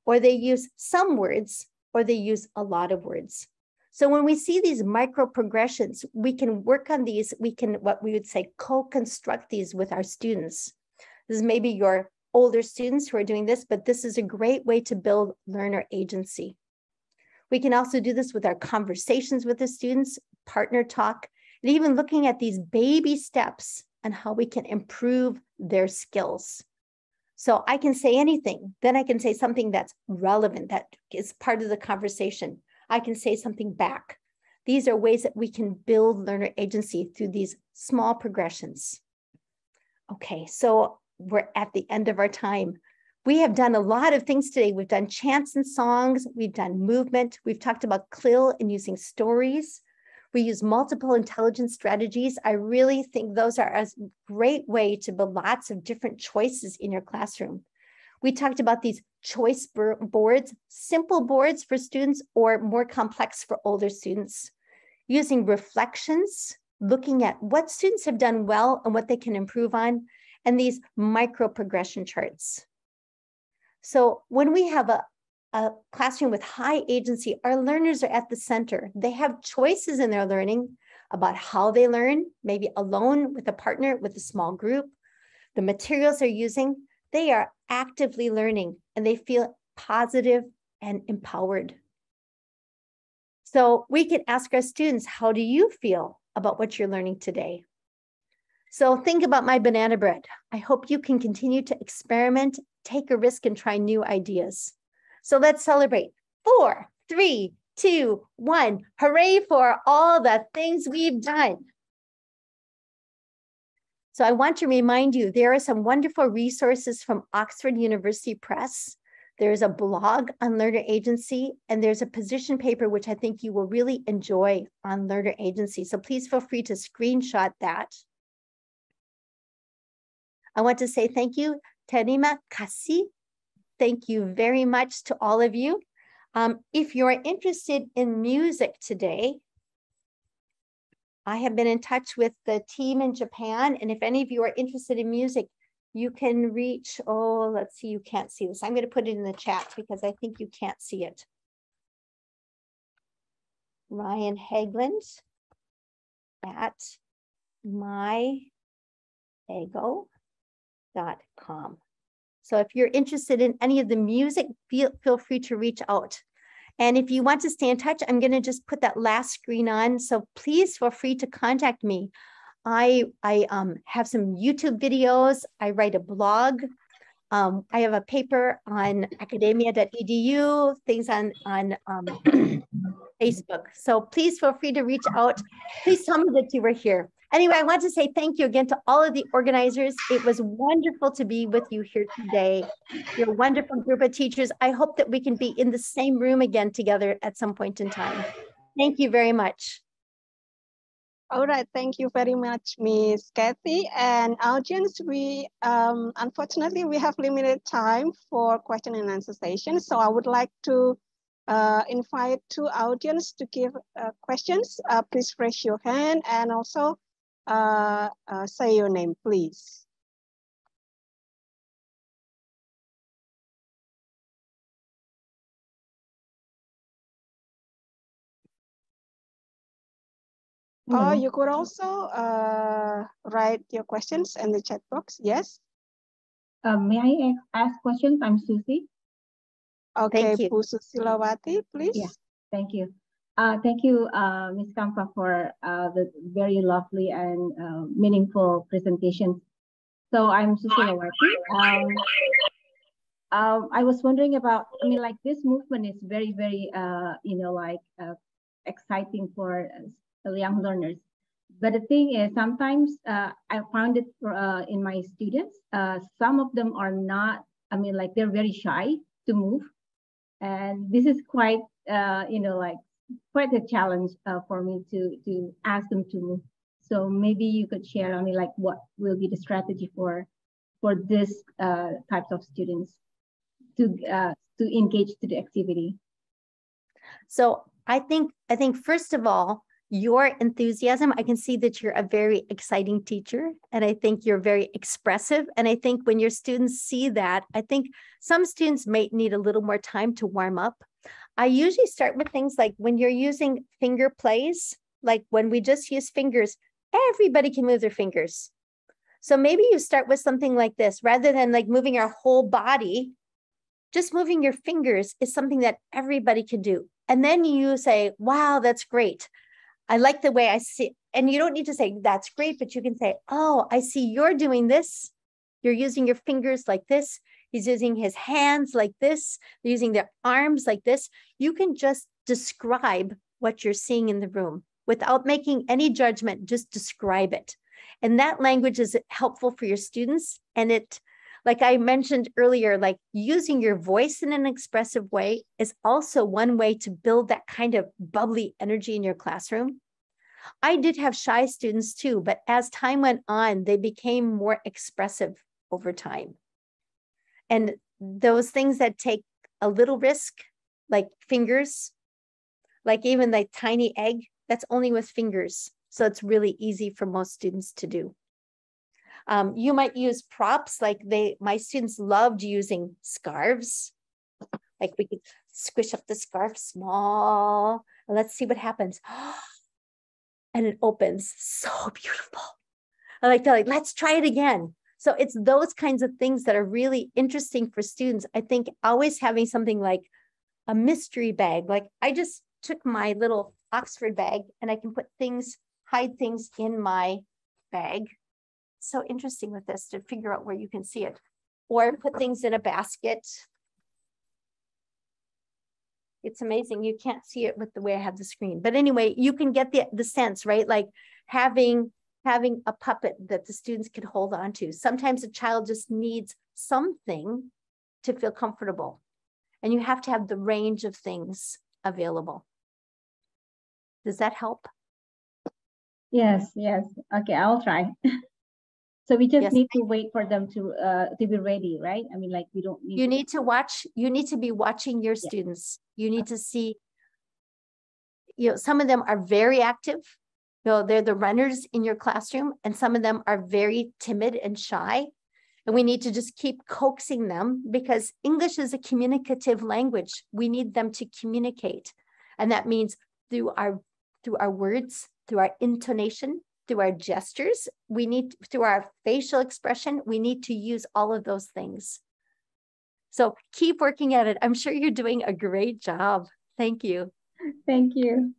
Or they use some words, or they use a lot of words. So when we see these micro progressions, we can work on these. We can, what we would say, co-construct these with our students. This is maybe your older students who are doing this, but this is a great way to build learner agency. We can also do this with our conversations with the students, partner talk, and even looking at these baby steps and how we can improve their skills. So I can say anything, then I can say something that's relevant, that is part of the conversation. I can say something back. These are ways that we can build learner agency through these small progressions. Okay, so we're at the end of our time. We have done a lot of things today. We've done chants and songs. We've done movement. We've talked about CLIL and using stories. We use multiple intelligence strategies. I really think those are a great way to build lots of different choices in your classroom. We talked about these choice boards, simple boards for students or more complex for older students. Using reflections, looking at what students have done well and what they can improve on, and these micro progression charts. So when we have a classroom with high agency, our learners are at the center. They have choices in their learning about how they learn, maybe alone, with a partner, with a small group. The materials they're using, they are actively learning and they feel positive and empowered. So we can ask our students, how do you feel about what you're learning today? So think about my banana bread. I hope you can continue to experiment, take a risk, and try new ideas. So let's celebrate. 4, 3, 2, 1. Hooray for all the things we've done. So I want to remind you, there are some wonderful resources from Oxford University Press. There's a blog on learner agency, and there's a position paper, which I think you will really enjoy on learner agency. So please feel free to screenshot that. I want to say thank you, Terima kasih. Thank you very much to all of you. If you're interested in music today, I have been in touch with the team in Japan, and if any of you are interested in music, you can reach, oh, let's see, you can't see this. I'm going to put it in the chat because I think you can't see it. Ryan Hagland at myego.com. So if you're interested in any of the music, feel free to reach out. And if you want to stay in touch, I'm going to just put that last screen on. So please feel free to contact me. I have some YouTube videos. I write a blog. I have a paper on academia.edu, things on Facebook. So please feel free to reach out. Please tell me that you were here. Anyway, I want to say thank you again to all of the organizers. It was wonderful to be with you here today. You're a wonderful group of teachers. I hope that we can be in the same room again together at some point in time. Thank you very much. All right, thank you very much, Miss Kathy. And audience, we unfortunately we have limited time for question and answer session. So I would like to invite two audience to give questions. Please raise your hand and also say your name, please. Or you could also write your questions in the chat box. Yes. May I ask questions? I'm Susie. Okay, Bu Susilawati, please. Yeah, thank you. Thank you, Ms. Kampa, for the very lovely and meaningful presentation. So I'm Susilawati. I was wondering about, I mean, like this movement is very, very, exciting for young learners. But the thing is, sometimes I found it in my students, some of them are not, I mean, like they're very shy to move. And this is quite, quite a challenge for me to ask them to move. So maybe you could share, I mean, like what will be the strategy for this types of students to engage to the activity? So I think first of all, your enthusiasm, I can see that you're a very exciting teacher, and I think you're very expressive. And I think when your students see that, I think some students may need a little more time to warm up. I usually start with things like when you're using finger plays, like when we just use fingers, everybody can move their fingers. So maybe you start with something like this, rather than like moving our whole body, just moving your fingers is something that everybody can do. And then you say, wow, that's great. I like the way I see, and you don't need to say that's great, but you can say, oh, I see you're doing this. You're using your fingers like this. He's using his hands like this. They're using their arms like this. You can just describe what you're seeing in the room without making any judgment, just describe it. And that language is helpful for your students. And it, like I mentioned earlier, like using your voice in an expressive way is also one way to build that kind of bubbly energy in your classroom. I did have shy students too, but as time went on, they became more expressive over time. And those things that take a little risk, like fingers, like even like tiny egg, that's only with fingers. So it's really easy for most students to do. You might use props, like my students loved using scarves. Like we could squish up the scarf small, and let's see what happens. And it opens, so beautiful. I like to let's try it again. So it's those kinds of things that are really interesting for students. I think always having something like a mystery bag, like I just took my little Oxford bag and I can put things, hide things in my bag. So interesting with this to figure out where you can see it, or put things in a basket. It's amazing. You can't see it with the way I have the screen, but anyway, you can get the sense, right? Like having a puppet that the students can hold on to. Sometimes a child just needs something to feel comfortable, and you have to have the range of things available. Does that help? Yes. Okay, I'll try. So we just need to wait for them to be ready, right? I mean, like we don't need. You need to watch. You need to be watching your students. You need to see. Some of them are very active. They're the runners in your classroom, and some of them are very timid and shy. And we need to just keep coaxing them, because English is a communicative language. We need them to communicate, and that means through our words, through our intonation, through our gestures, through our facial expression, we need to use all of those things. So keep working at it. I'm sure you're doing a great job. Thank you. Thank you.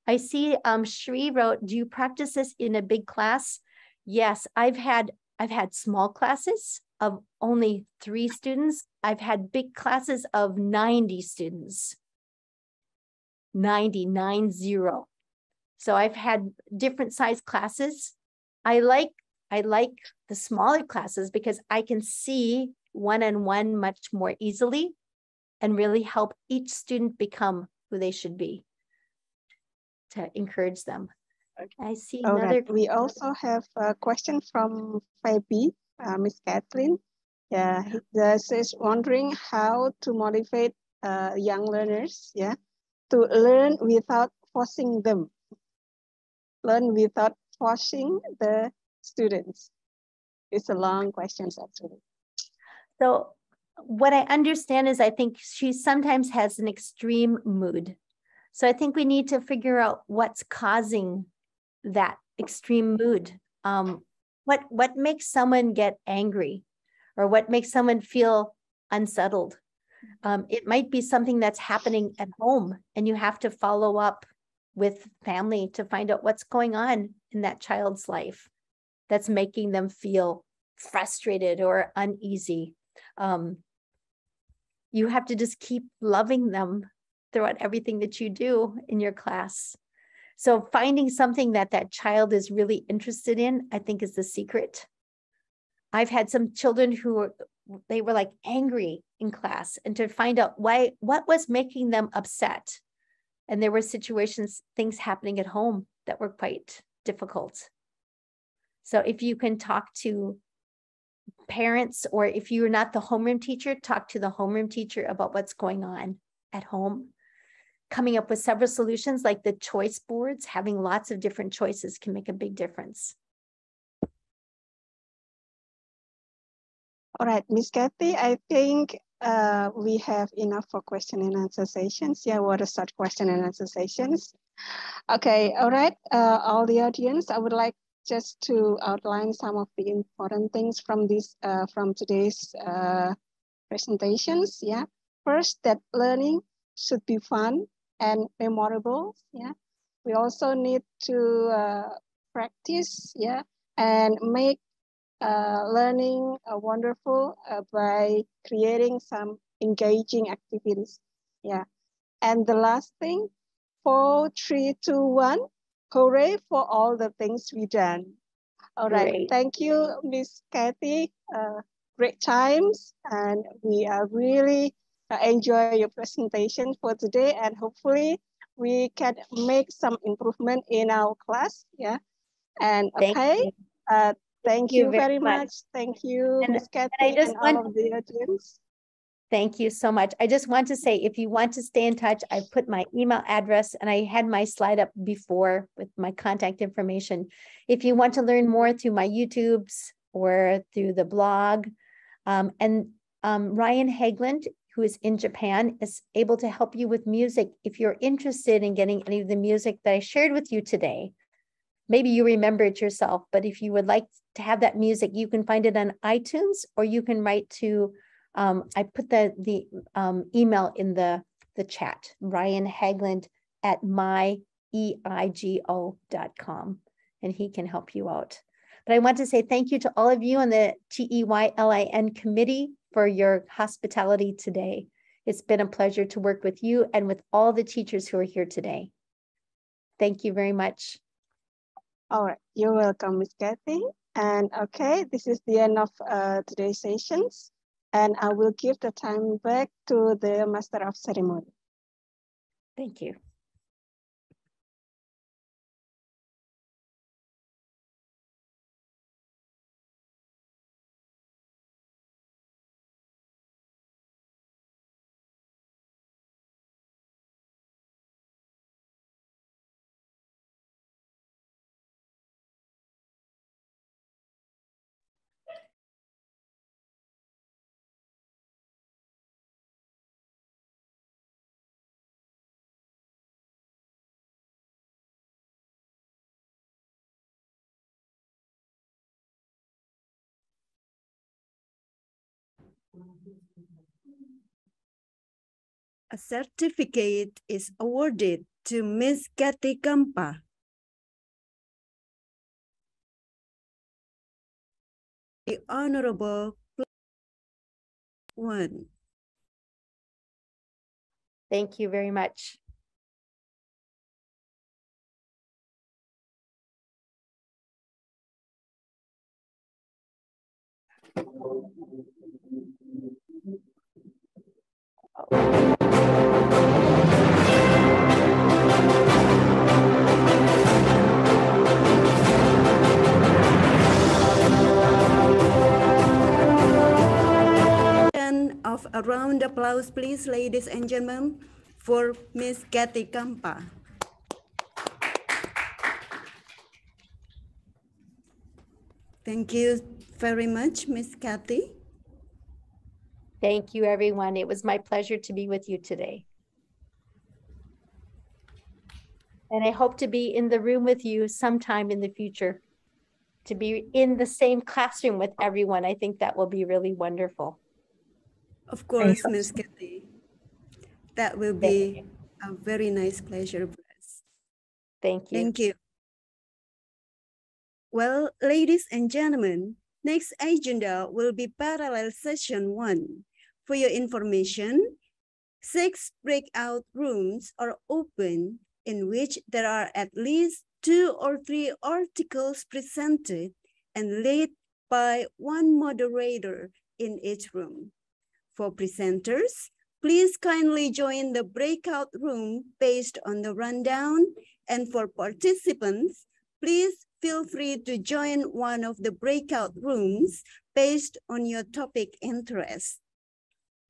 I see Shri wrote, do you practice this in a big class? Yes, I've had small classes of only 3 students. I've had big classes of 90 students. 90. So I've had different size classes. I like the smaller classes because I can see one-on-one much more easily and really help each student become who they should be to encourage them. I see another. Right. We also have a question from Fabi, Miss Kathleen. Yeah, she's wondering how to motivate young learners, yeah, to learn without forcing them. Learn without forcing the students. It's a long question, actually. So what I understand is I think she sometimes has an extreme mood. So I think we need to figure out what's causing that extreme mood. What makes someone get angry, or what makes someone feel unsettled? It might be something that's happening at home, and you have to follow up with family to find out what's going on in that child's life that's making them feel frustrated or uneasy. You have to just keep loving them throughout everything that you do in your class. So finding something that that child is really interested in, I think, is the secret. I've had some children who they were like angry in class, and to find out what was making them upset. And there were situations, things happening at home that were quite difficult. So if you can talk to parents, or if you're not the homeroom teacher, talk to the homeroom teacher about what's going on at home. Coming up with several solutions like the choice boards, having lots of different choices can make a big difference. All right, Miss Kathy, I think we have enough for question and answer sessions. Yeah, we'll start question and answer sessions. Okay, all right, all the audience, I would like just to outline some of the important things from this from today's presentations. Yeah, first, that learning should be fun and memorable. Yeah, we also need to practice. Yeah, and make learning wonderful by creating some engaging activities. Yeah, and the last thing, 4, 3, 2, 1. Hooray for all the things we done. All right, Great. Thank you, Miss Kathy. Great times, and we are really enjoy your presentation for today, and hopefully we can make some improvement in our class. Yeah, and okay. Thank you very much. Thank you, Miss Kathy, and all of the audience. Thank you so much. I just want to say, if you want to stay in touch, I put my email address, and I had my slide up before with my contact information. If you want to learn more through my YouTubes or through the blog, Ryan Haglund, who is in Japan, is able to help you with music. If you're interested in getting any of the music that I shared with you today, maybe you remember it yourself, but if you would like to have that music, you can find it on iTunes, or you can write to, I put the email in the chat, Ryan Haglund at myeigo.com, and he can help you out. But I want to say thank you to all of you on the TEYLIN committee for your hospitality today. It's been a pleasure to work with you and with all the teachers who are here today. Thank you very much. All right, you're welcome, Ms. Kathy. And okay, this is the end of today's sessions. And I will give the time back to the Master of Ceremony. Thank you. A certificate is awarded to Ms. Kathy Kampa. The Honorable 1. Thank you very much. Of a round of applause, please, ladies and gentlemen, for Miss Kathy Kampa. Thank you very much, Miss Kathy. Thank you, everyone. It was my pleasure to be with you today. And I hope to be in the room with you sometime in the future, to be in the same classroom with everyone. I think that will be really wonderful. Of course, Miss Kathy. That will be a very nice pleasure for us. Thank you. Thank you. Well, ladies and gentlemen, next agenda will be parallel session 1. For your information, 6 breakout rooms are open in which there are at least 2 or 3 articles presented and led by one moderator in each room. For presenters, please kindly join the breakout room based on the rundown, and for participants, please feel free to join one of the breakout rooms based on your topic interest.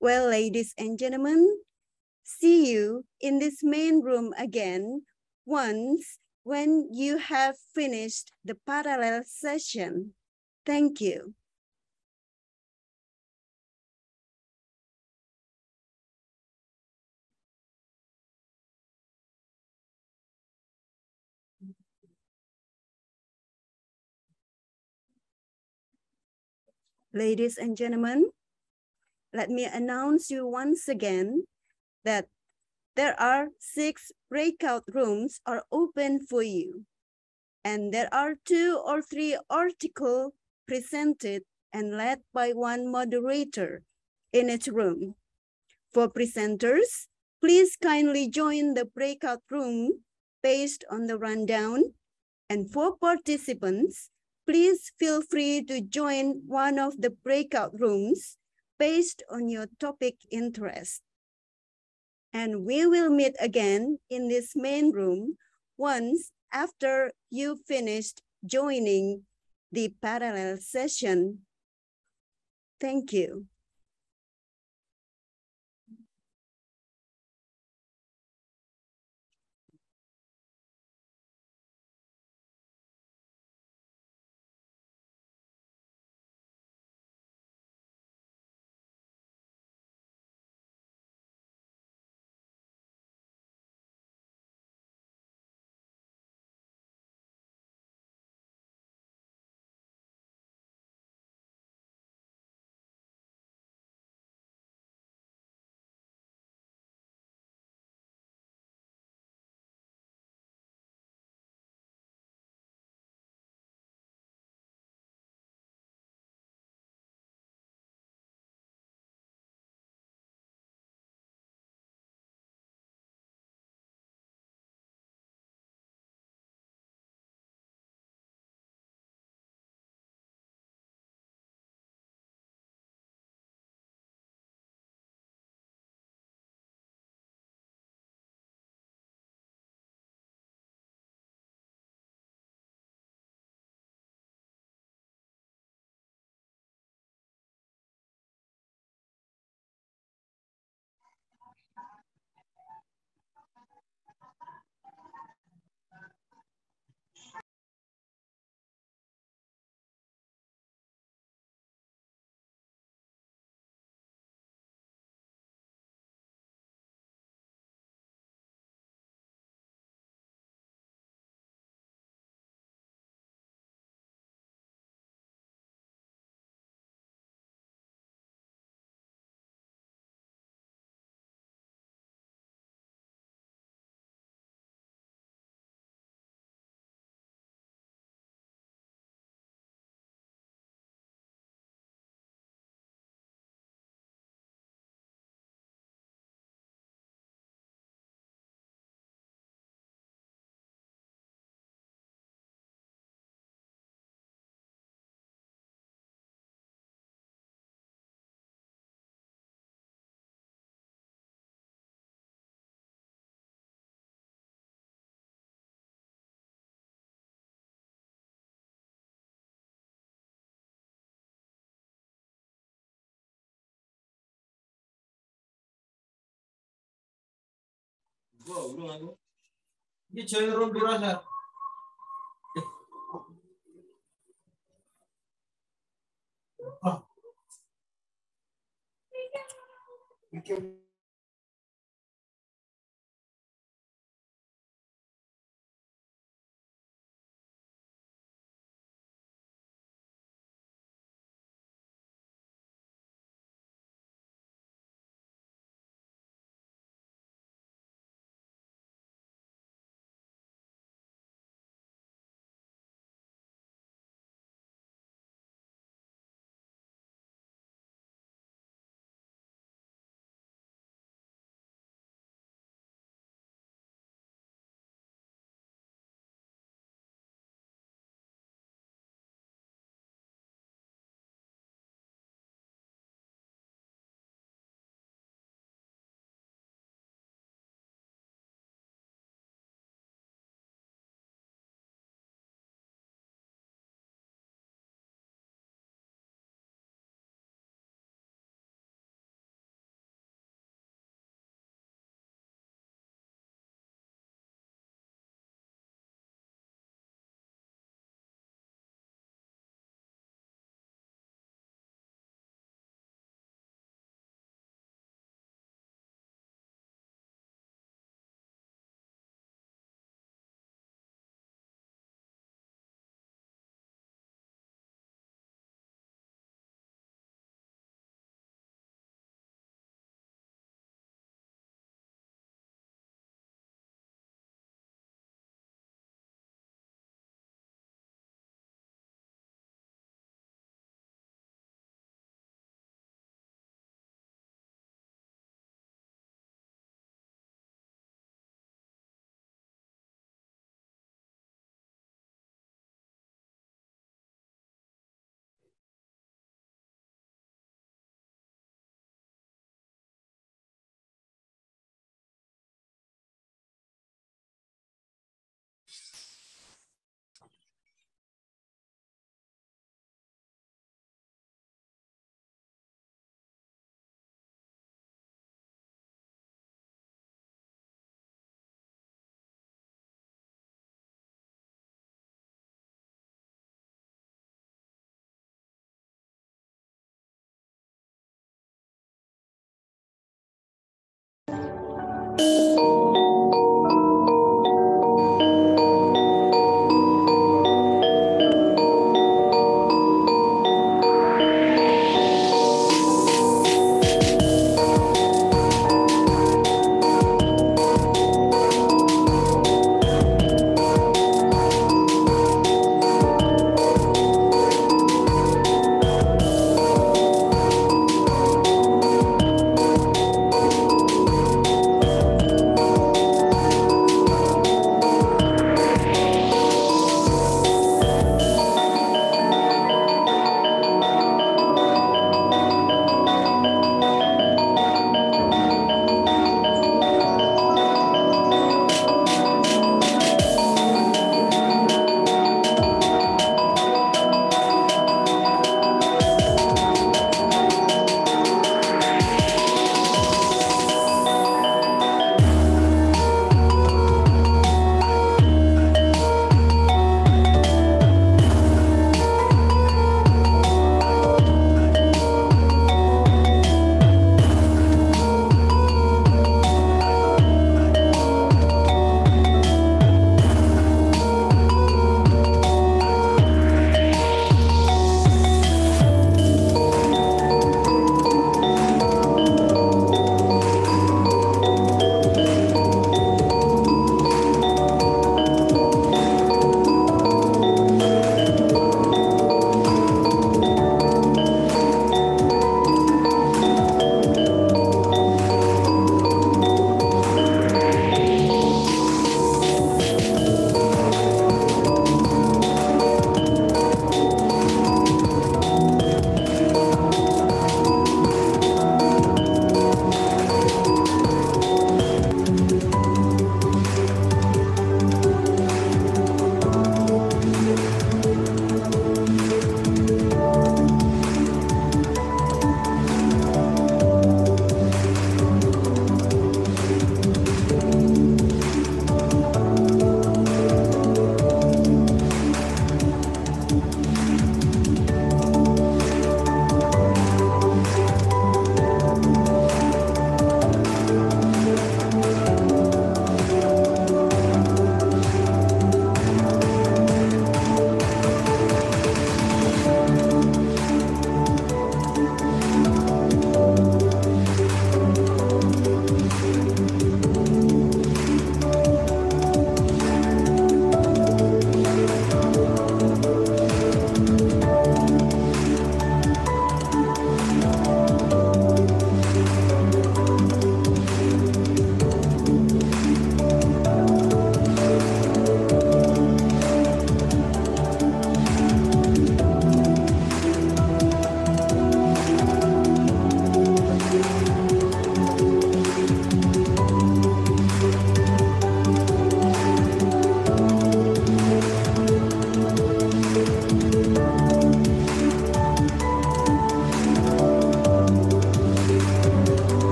Well, ladies and gentlemen, see you in this main room again once when you have finished the parallel session. Thank you. Ladies and gentlemen, let me announce you once again that there are 6 breakout rooms are open for you, and there are 2 or 3 articles presented and led by one moderator in each room. For presenters, please kindly join the breakout room based on the rundown, and for participants, please feel free to join one of the breakout rooms based on your topic interest. And we will meet again in this main room once after you finished joining the parallel session. Thank you.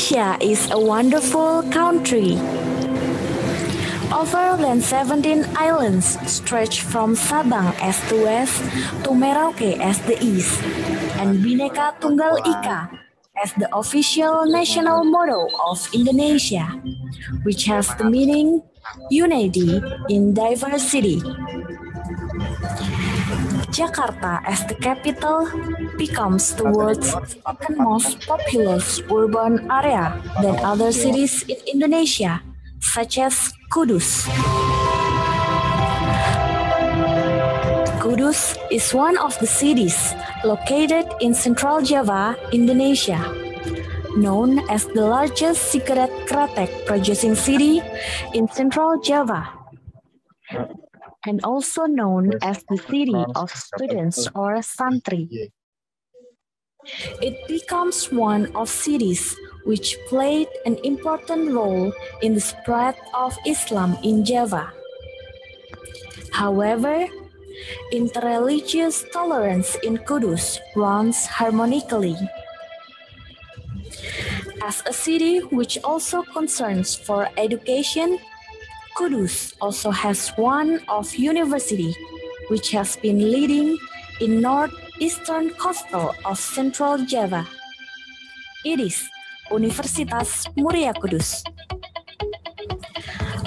Indonesia is a wonderful country. Over than 17 islands stretch from Sabang as the west to Merauke as the east, and Bhinneka Tunggal Ika as the official national motto of Indonesia, which has the meaning unity in diversity. Jakarta as the capital becomes the world's second most populous urban area than other cities in Indonesia, such as Kudus. Kudus is one of the cities located in Central Java, Indonesia, known as the largest cigarette kretek producing city in Central Java, and also known as the city of students or santri. It becomes one of cities which played an important role in the spread of Islam in Java. However, interreligious tolerance in Kudus runs harmonically. As a city which also concerns for education, Kudus also has one of university which has been leading in northeastern coastal of Central Java. It is Universitas Muria Kudus.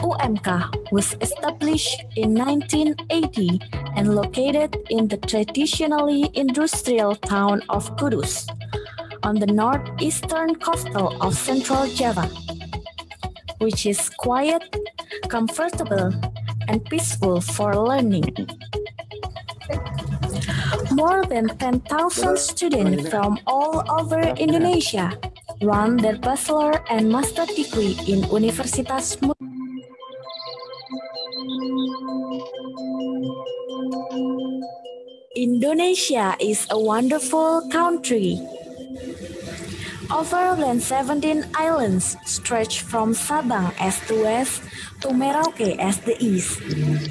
UMK was established in 1980 and located in the traditionally industrial town of Kudus on the northeastern coastal of Central Java, which is quiet, comfortable, and peaceful for learning. More than 10,000 students from all over Indonesia run their bachelor and master degree in Universitas Muria. Indonesia is a wonderful country. Over than 17 islands stretch from Sabang as the west to Merauke as the east,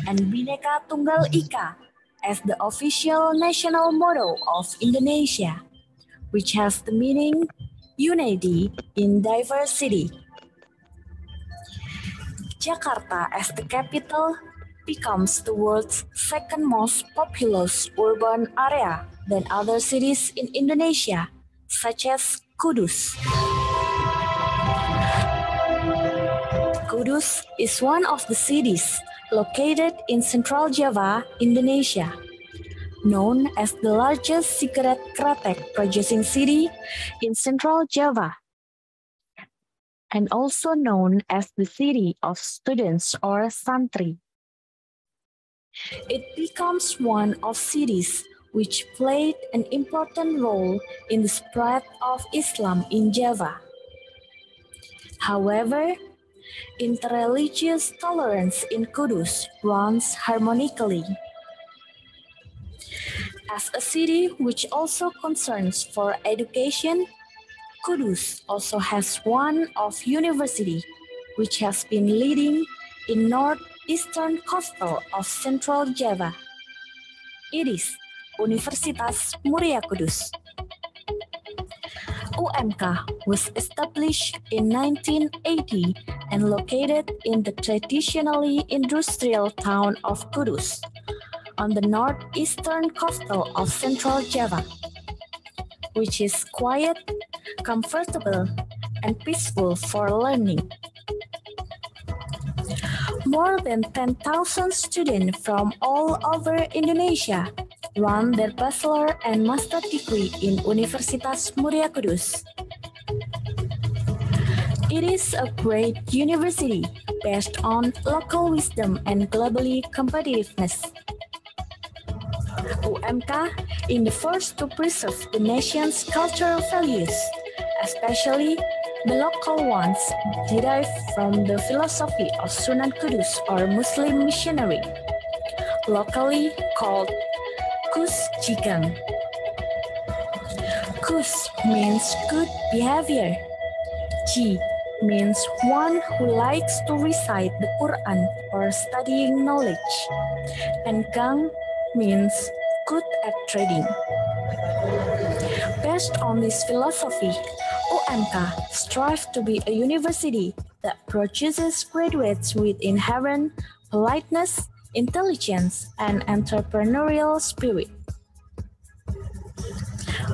and Bhinneka Tunggal Ika as the official national motto of Indonesia, which has the meaning unity in diversity. Jakarta as the capital becomes the world's second most populous urban area than other cities in Indonesia, such as Kudus. Kudus is one of the cities located in Central Java, Indonesia, known as the largest cigarette kretek producing city in Central Java, and also known as the city of students or santri. It becomes one of cities which played an important role in the spread of Islam in Java. However, interreligious tolerance in Kudus runs harmonically. As a city which also concerns for education, Kudus also has one of university which has been leading in northeastern coastal of Central Java. It is Universitas Muria Kudus. UMK was established in 1980 and located in the traditionally industrial town of Kudus on the northeastern coastal of Central Java, which is quiet, comfortable, and peaceful for learning. More than 10,000 students from all over Indonesia run their bachelor and master degree in Universitas Muria Kudus. It is a great university based on local wisdom and globally competitiveness. UMK endeavors to preserve the nation's cultural values, especially the local ones derived from the philosophy of Sunan Kudus or Muslim missionary, locally called Kus Jigang. Kus means good behavior. Ji means one who likes to recite the Quran or studying knowledge. And Gang means good at trading. Based on this philosophy, UMK strives to be a university that produces graduates with inherent politeness, intelligence, and entrepreneurial spirit.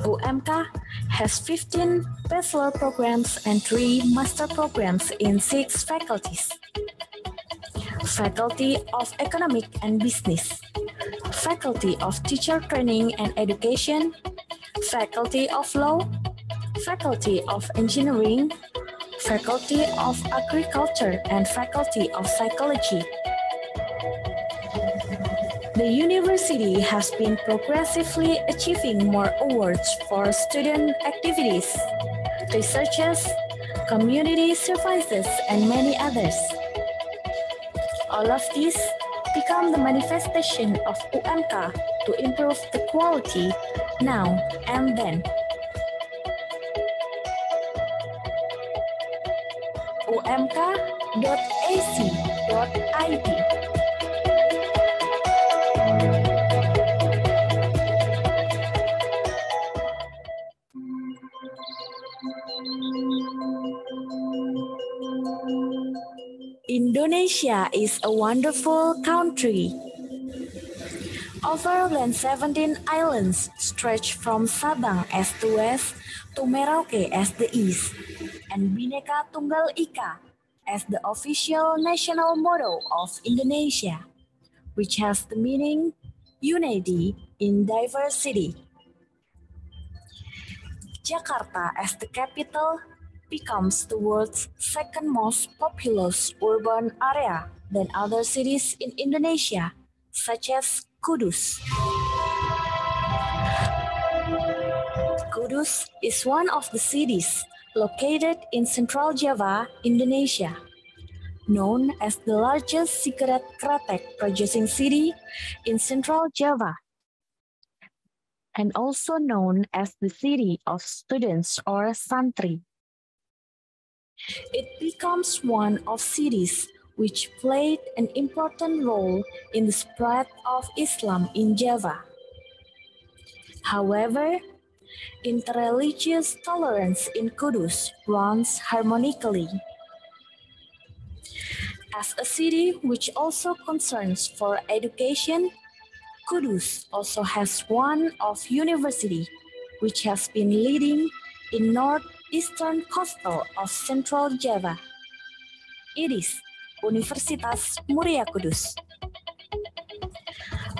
UMK has 15 bachelor programs and 3 master programs in 6 faculties. Faculty of Economic and Business, Faculty of Teacher Training and Education, Faculty of Law, Faculty of Engineering, Faculty of Agriculture, and Faculty of Psychology. The university has been progressively achieving more awards for student activities, researches, community services, and many others. All of these become the manifestation of UMK to improve the quality now and then. umk.ac.id. Indonesia is a wonderful country. Over than 17 islands stretch from Sabang as the west to Merauke as the east, and Bhinneka Tunggal Ika as the official national motto of Indonesia, which has the meaning unity in diversity. Jakarta as the capital becomes the world's second most populous urban area than other cities in Indonesia, such as Kudus. Kudus is one of the cities located in Central Java, Indonesia, known as the largest cigarette kretek producing city in Central Java, and also known as the city of students or santri. It becomes one of cities which played an important role in the spread of Islam in Java. However, interreligious tolerance in Kudus runs harmonically. As a city which also concerns for education, Kudus also has one of university which has been leading in northeastern coastal of Central Java. It is Universitas Muria Kudus.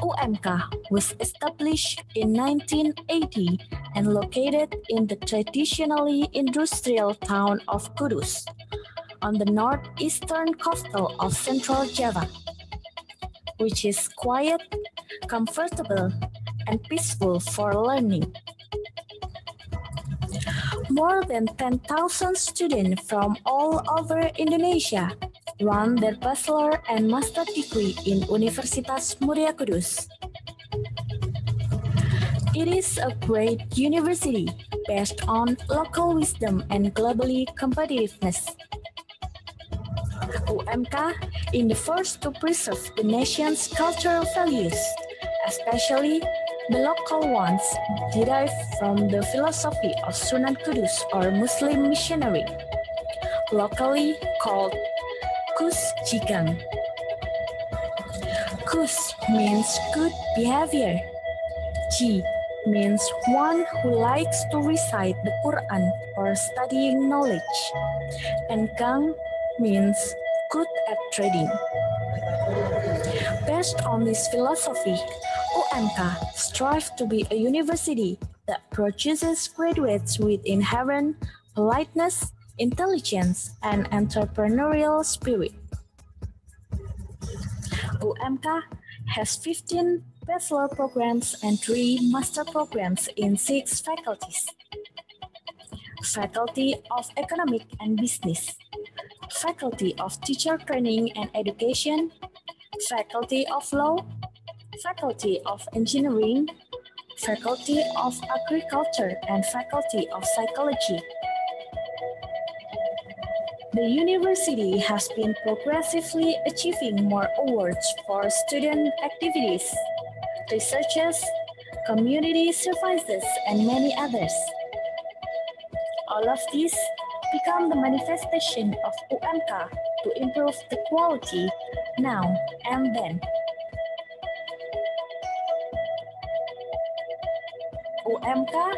UMK was established in 1980 and located in the traditionally industrial town of Kudus on the northeastern coastal of Central Java, which is quiet, comfortable, and peaceful for learning. More than 10,000 students from all over Indonesia run their bachelor and master degree in Universitas Muria Kudus. It is a great university based on local wisdom and globally competitiveness. UMK is the first to preserve the nation's cultural values, especially the local ones derived from the philosophy of Sunan Kudus or Muslim missionary, locally called Kus Jigang. Kus means good behavior. Ji means one who likes to recite the Quran or studying knowledge. And Gang means good at trading. Based on this philosophy, UMK strives to be a university that produces graduates with inherent politeness, intelligence, and entrepreneurial spirit. UMK has 15 bachelor programs and 3 master programs in 6 faculties. Faculty of Economic and Business, Faculty of Teacher Training and Education, Faculty of Law, Faculty of Engineering, Faculty of Agriculture, and Faculty of Psychology. The university has been progressively achieving more awards for student activities, researches, community services, and many others. All of these become the manifestation of UMK to improve the quality now and then. umk.ac.id